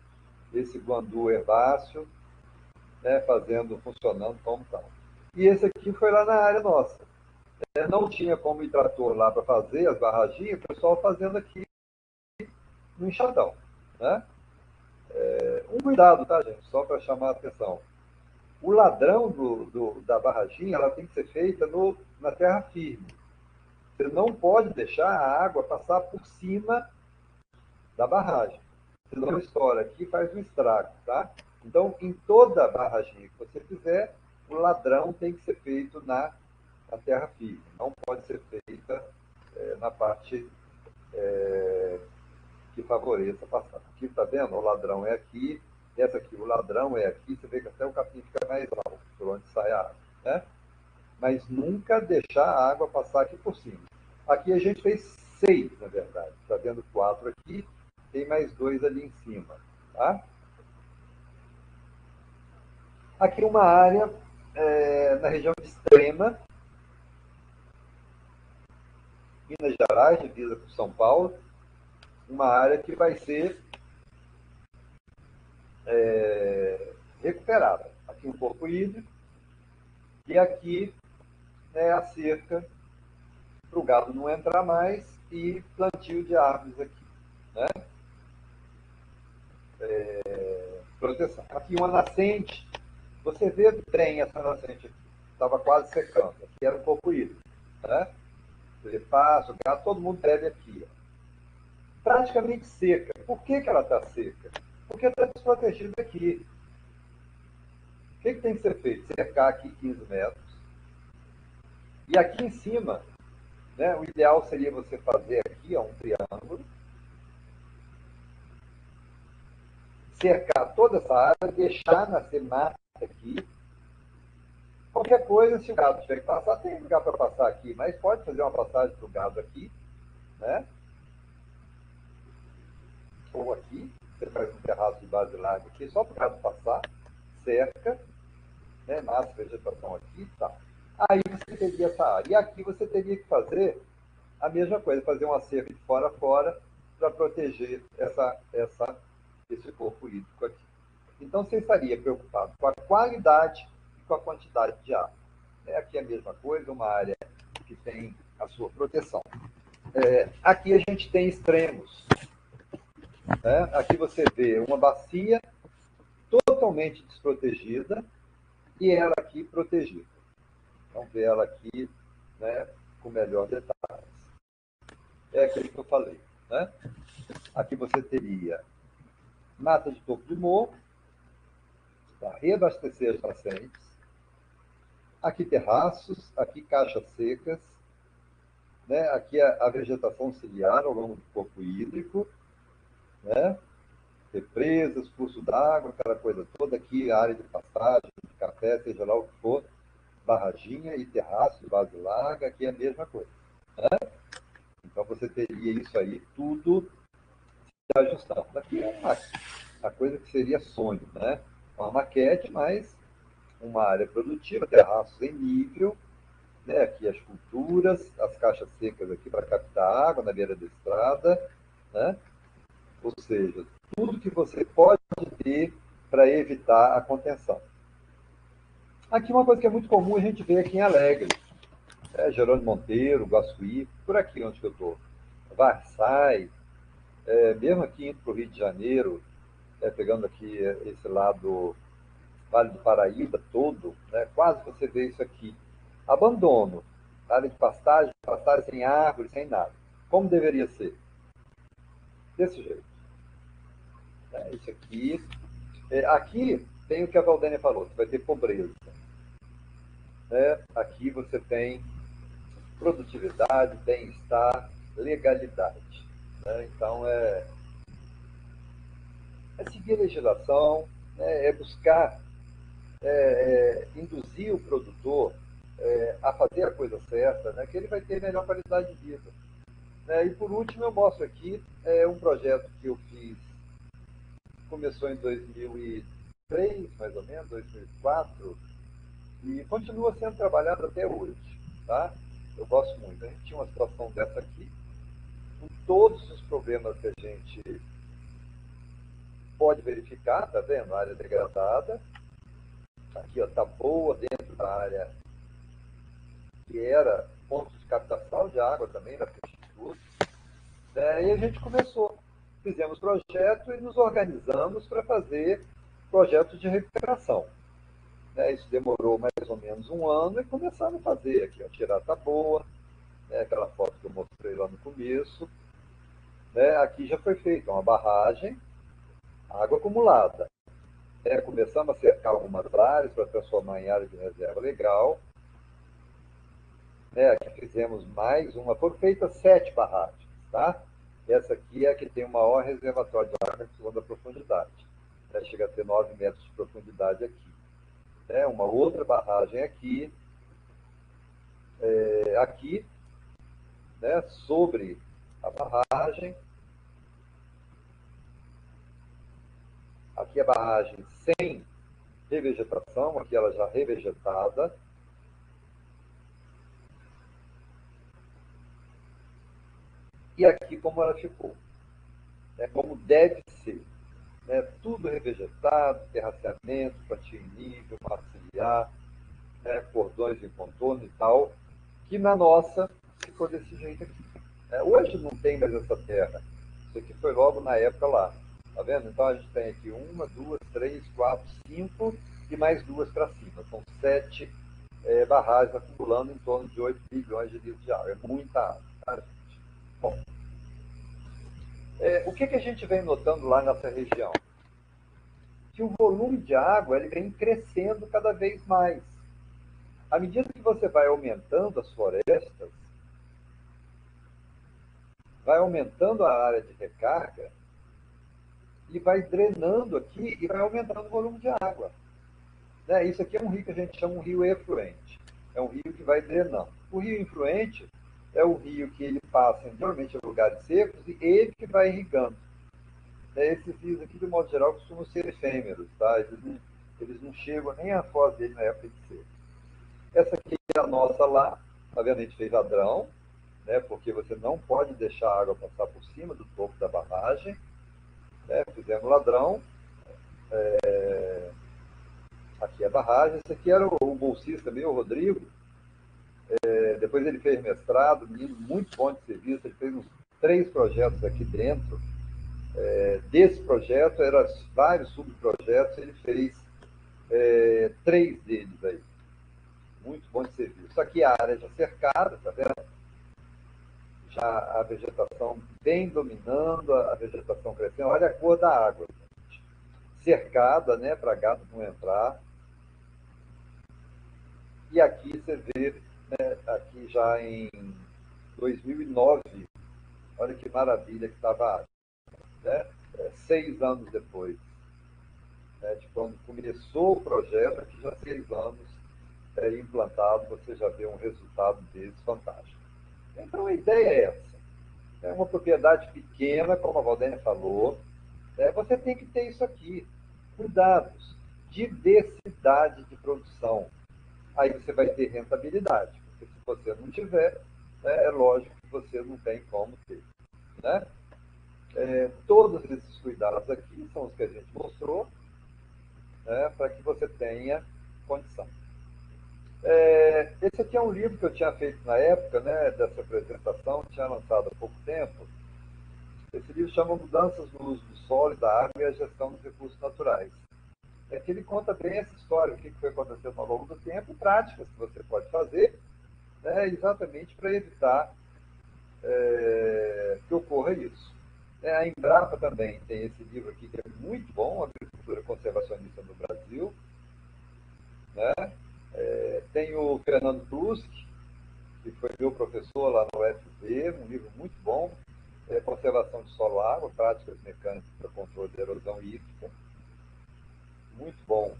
esse guandu herbáceo, né? Funcionando como tal. E esse aqui foi lá na área nossa. Não tinha como ir trator lá para fazer as barraginhas, o pessoal fazendo aqui no enxadão, né? Um cuidado, tá, gente? Só para chamar a atenção. O ladrão da barraginha ela tem que ser feita na terra firme. Você não pode deixar a água passar por cima da barragem. Senão estoura aqui e faz um estrago, tá? Então, em toda barraginha que você fizer, o ladrão tem que ser feito na terra firme. Não pode ser feita na parte que favoreça a passagem. Aqui, tá vendo? O ladrão é aqui, essa aqui, o ladrão é aqui. Você vê que até o capim fica mais alto, por onde sai a água, né? Mas nunca deixar a água passar aqui por cima. Aqui a gente fez 6, na verdade. Está vendo 4 aqui, tem mais 2 ali em cima, tá? Aqui uma área na região de Extrema, Minas Gerais, divisa com São Paulo, uma área que vai ser recuperada. Aqui um corpo hídrico e aqui a cerca para o gado não entrar mais e plantio de árvores aqui, né? proteção. Aqui uma nascente, você vê bem essa nascente aqui, estava quase secando, aqui era um pouco hídrico, né? Você passa, o gado, todo mundo bebe aqui, ó. Praticamente seca. Por que ela está seca? Porque está desprotegida aqui. O que tem que ser feito? Cercar aqui 15 metros. E aqui em cima, né, o ideal seria você fazer aqui ó, um triângulo, cercar toda essa área, deixar nascer mata aqui. Qualquer coisa, se o gado tiver que passar, tem lugar para passar aqui, mas pode fazer uma passagem para o gado aqui, né? Ou aqui, você faz um terraço de base larga aqui, só para o gado passar, cerca, né? Nasce vegetação aqui e tal. Aí você teria essa área. E aqui você teria que fazer a mesma coisa, fazer uma cerca de fora a fora para proteger esse corpo hídrico aqui. Então você estaria preocupado com a qualidade e com a quantidade de água. Aqui é a mesma coisa, uma área que tem a sua proteção. Aqui a gente tem extremos. Né? Aqui você vê uma bacia totalmente desprotegida e ela aqui protegida. Vamos ver ela aqui, né, com melhor detalhes. É aquilo que eu falei. Né? Aqui você teria mata de topo de morro para reabastecer as nascentes. Aqui terraços, aqui caixas secas, né? Aqui a vegetação ciliar ao longo do corpo hídrico, né? Represas, curso d'água, aquela coisa toda. Aqui a área de pastagem, de café, seja lá o que for, barraginha e terraço de base larga, aqui é a mesma coisa. Né? Então você teria isso aí tudo se ajustando. Aqui é uma coisa que seria sonho, né? Uma maquete, mas uma área produtiva, terraços em nível, né? Aqui as culturas, as caixas secas aqui para captar água na beira da estrada, né? Ou seja, tudo que você pode ter para evitar a contenção. Aqui uma coisa que é muito comum a gente vê aqui em Alegre, Jerônimo Monteiro, Guaçuí, por aqui onde eu estou, Varçai, mesmo aqui indo para o Rio de Janeiro, pegando aqui esse lado Vale do Paraíba todo, né, quase você vê isso aqui. Abandono, área de pastagem sem árvore, sem nada. Como deveria ser? Desse jeito. Isso aqui. Aqui tem o que a Valdênia falou, você vai ter pobreza. Aqui você tem produtividade, bem-estar, legalidade. Então, é seguir a legislação, é buscar induzir o produtor a fazer a coisa certa, que ele vai ter melhor qualidade de vida. E por último, eu mostro aqui um projeto que eu fiz, começou em 2003, mais ou menos, 2004, e continua sendo trabalhado até hoje. Tá? Eu gosto muito. A gente tinha uma situação dessa aqui, com todos os problemas que a gente pode verificar, tá vendo? A área degradada. Aqui está boa dentro da área que era ponto de captação de água também, da Instituto. E a gente começou. Fizemos projeto e nos organizamos para fazer projetos de recuperação. Isso demorou mais ou menos um ano e começamos a fazer aqui, ó, tirar a taboa, aquela foto que eu mostrei lá no começo. Aqui já foi feita uma barragem, água acumulada. Começamos a cercar algumas áreas para transformar em área de reserva legal. Aqui fizemos mais uma, foram feitas 7 barragens. Tá? Essa aqui é a que tem o maior reservatório de água em cima da profundidade. Chega a ter 9 metros de profundidade aqui. Uma outra barragem aqui, sobre a barragem. Aqui a barragem sem revegetação, aqui ela já revegetada. E aqui como ela ficou, como deve ser. Tudo revegetado, terraceamento, plantio em nível, maciar, cordões em contorno e tal, que na nossa ficou desse jeito aqui. Hoje não tem mais essa terra. Isso aqui foi logo na época lá. Tá vendo? Então a gente tem aqui 1, 2, 3, 4, 5 e mais 2 para cima. São 7 barragens acumulando em torno de 8 bilhões de litros de água. É muita água, tá, gente? Bom, o que a gente vem notando lá nessa região? Que o volume de água ele vem crescendo cada vez mais. À medida que você vai aumentando as florestas, vai aumentando a área de recarga e vai drenando aqui e vai aumentando o volume de água. Né? Isso aqui é um rio que a gente chama um rio efluente. É um rio que vai drenando. O rio influente é o rio que ele passa geralmente em lugares secos e ele que vai irrigando. Esses rios aqui, de modo geral, costumam ser efêmeros, tá? Eles não chegam nem a foz dele na época de seca. Essa aqui é a nossa lá, tá vendo? A gente fez ladrão, né? Porque você não pode deixar a água passar por cima do topo da barragem. Né? Fizemos ladrão. Aqui é a barragem. Esse aqui era o bolsista meu, o Rodrigo. Depois ele fez mestrado, menino muito bom de serviço. Ele fez uns 3 projetos aqui dentro. Desse projeto, eram vários subprojetos, ele fez 3 deles aí. Muito bom de serviço. Isso aqui é a área já cercada, tá vendo? Já a vegetação bem dominando, a vegetação crescendo. Olha a cor da água, gente. Cercada, né, para gado não entrar. E aqui você vê, né, aqui já em 2009, olha que maravilha que estava a água. Né? 6 anos depois, né, de quando começou o projeto, aqui já 6 anos implantado, você já vê um resultado desse fantástico. Então a ideia é essa. É uma propriedade pequena, como a Valdênia falou, você tem que ter isso aqui. Cuidados, diversidade de produção. Aí você vai ter rentabilidade. Porque se você não tiver, é lógico que você não tem como ter. Né? Todos esses cuidados aqui são os que a gente mostrou, né, para que você tenha condição. Esse aqui é um livro que eu tinha feito na época, né, dessa apresentação, tinha lançado há pouco tempo. Esse livro chama Mudanças no Uso do Solo, da Água e a Gestão dos Recursos Naturais. Que ele conta bem essa história, o que foi acontecendo ao longo do tempo, práticas que você pode fazer, né, exatamente para evitar que ocorra isso. A Embrapa também tem esse livro aqui que é muito bom, Agricultura Conservacionista no Brasil. Né? Tem o Fernando Tusk, que foi meu professor lá no UFB, um livro muito bom, Conservação de Solo e Água, Práticas Mecânicas para Controle da Erosão Hídrica. Muito bom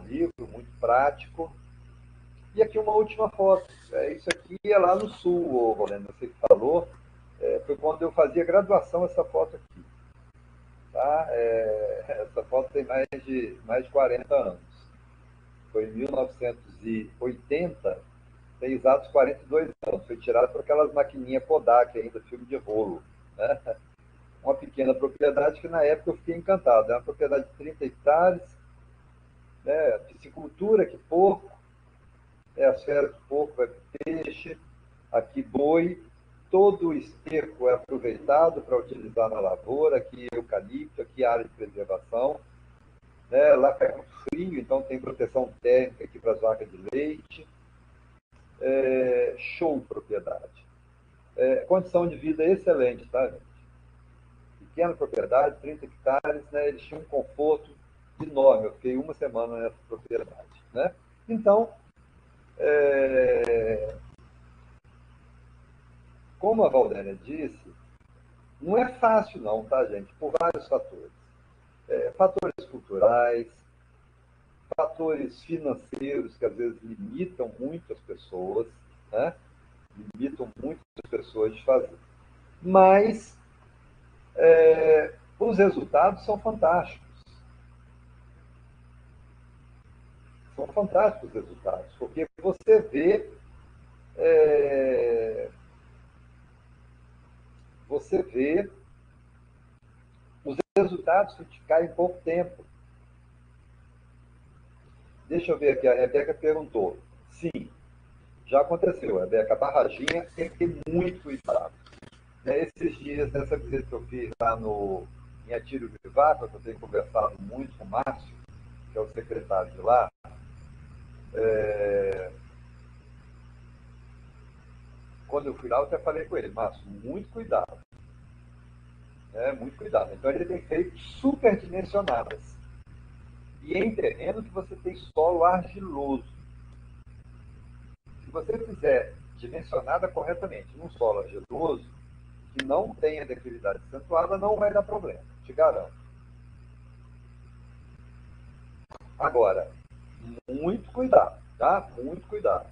livro, muito prático. E aqui uma última foto. Isso aqui é lá no sul, Rolando, você que falou. Foi quando eu fazia graduação, essa foto aqui. Tá? Essa foto tem mais de 40 anos. Foi em 1980, tem exatos 42 anos. Foi tirada por aquelas maquininhas Kodak, ainda filme de rolo. Né? Uma pequena propriedade que na época eu fiquei encantado. É uma propriedade de 30 hectares, né? Piscicultura, aqui porco, as férias do porco vai para peixe, aqui boi. Todo o esterco é aproveitado para utilizar na lavoura, aqui eucalipto, aqui área de preservação. Né? Lá é muito frio, então tem proteção térmica aqui para as vacas de leite. Show propriedade. Condição de vida excelente, tá, gente? Pequena propriedade, 30 hectares, né? Eles tinham um conforto enorme. Eu fiquei 1 semana nessa propriedade. Né? Então, como a Valdênia disse, não é fácil não, tá, gente? Por vários fatores. Fatores culturais, fatores financeiros que às vezes limitam muito as pessoas, né? Limitam muito as pessoas de fazer. Mas os resultados são fantásticos. São fantásticos os resultados, porque você vê os resultados frutificarem em pouco tempo. Deixa eu ver aqui, a Rebeca perguntou. Sim, já aconteceu, Rebeca. A barraginha tem que ter muito cuidado. Esses dias, nessa visita que eu fiz lá no em Atílio Vivaco, que eu tenho conversado muito com o Márcio, que é o secretário de lá, quando eu fui lá, eu até falei com ele, Márcio, muito cuidado. Muito cuidado. Então, ele tem feito superdimensionadas. E em terreno que você tem solo argiloso. Se você fizer dimensionada corretamente num solo argiloso, que não tenha declividade acentuada, não vai dar problema, te garanto. Agora, muito cuidado, tá? Muito cuidado.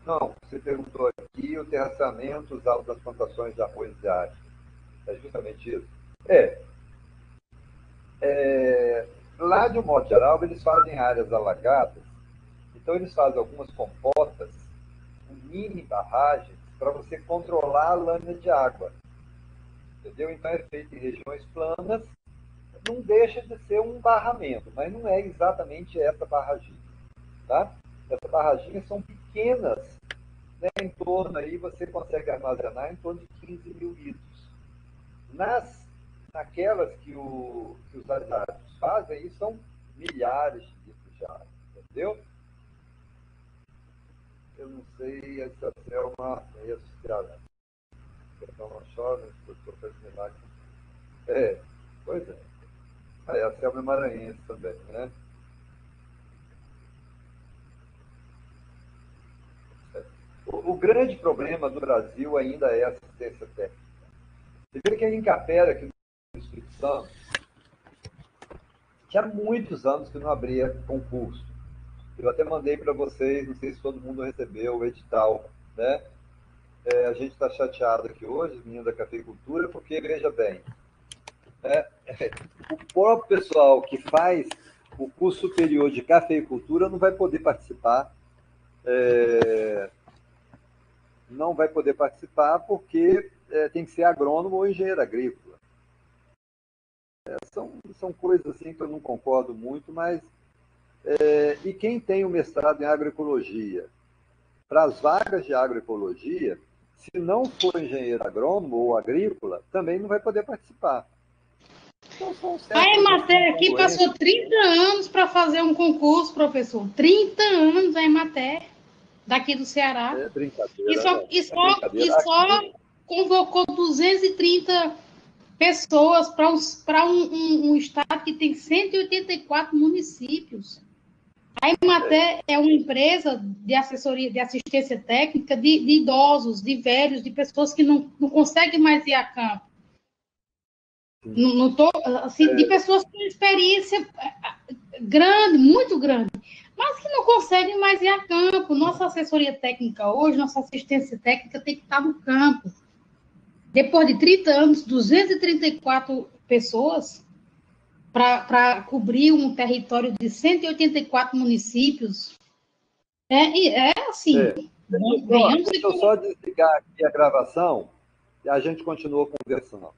Não, você perguntou aqui o terraceamento usado das plantações de arroz e alho. É justamente isso. Lá, de um modo geral, eles fazem áreas alagadas, então eles fazem algumas compotas, mini barragens, para você controlar a lâmina de água. Entendeu? Então é feito em regiões planas, não deixa de ser um barramento, mas não é exatamente essa barraginha. Tá? Essas barraginhas são pequenas, né? Em torno aí você consegue armazenar em torno de 15 mil litros. Naquelas que os aliados fazem, aí são milhares de litros de água, entendeu? Eu não sei se a Selma é associada. Então, não chove, estou fazendo milagre. Pois é. A Selma é maranhense também, né? O grande problema do Brasil ainda é a assistência técnica. Você vê que a Incapera, aqui no Espírito Santo, tinha muitos anos que não abria concurso. Eu até mandei para vocês, não sei se todo mundo recebeu o edital, né? A gente está chateado aqui hoje, menino da cafeicultura, porque, veja bem, o próprio pessoal que faz o curso superior de cafeicultura não vai poder participar, não vai poder participar porque tem que ser agrônomo ou engenheiro agrícola. São coisas assim que eu não concordo muito, mas... e quem tem o mestrado em agroecologia? Para as vagas de agroecologia, se não for engenheiro agrônomo ou agrícola, também não vai poder participar. Então, a Emater aqui passou 30 anos para fazer um concurso, professor. 30 anos a Emater, daqui do Ceará. É brincadeira. E só convocou 230 pessoas para um estado que tem 184 municípios. A Emater é uma empresa de assessoria, de assistência técnica de idosos, de velhos, de pessoas que não conseguem mais ir a campo. De pessoas com experiência grande, muito grande, mas que não conseguem mais ir a campo. Nossa assessoria técnica hoje, nossa assistência técnica tem que estar no campo. Depois de 30 anos, 234 pessoas para cobrir um território de 184 municípios. Assim. Deixa eu só desligar aqui a gravação e a gente continua conversando.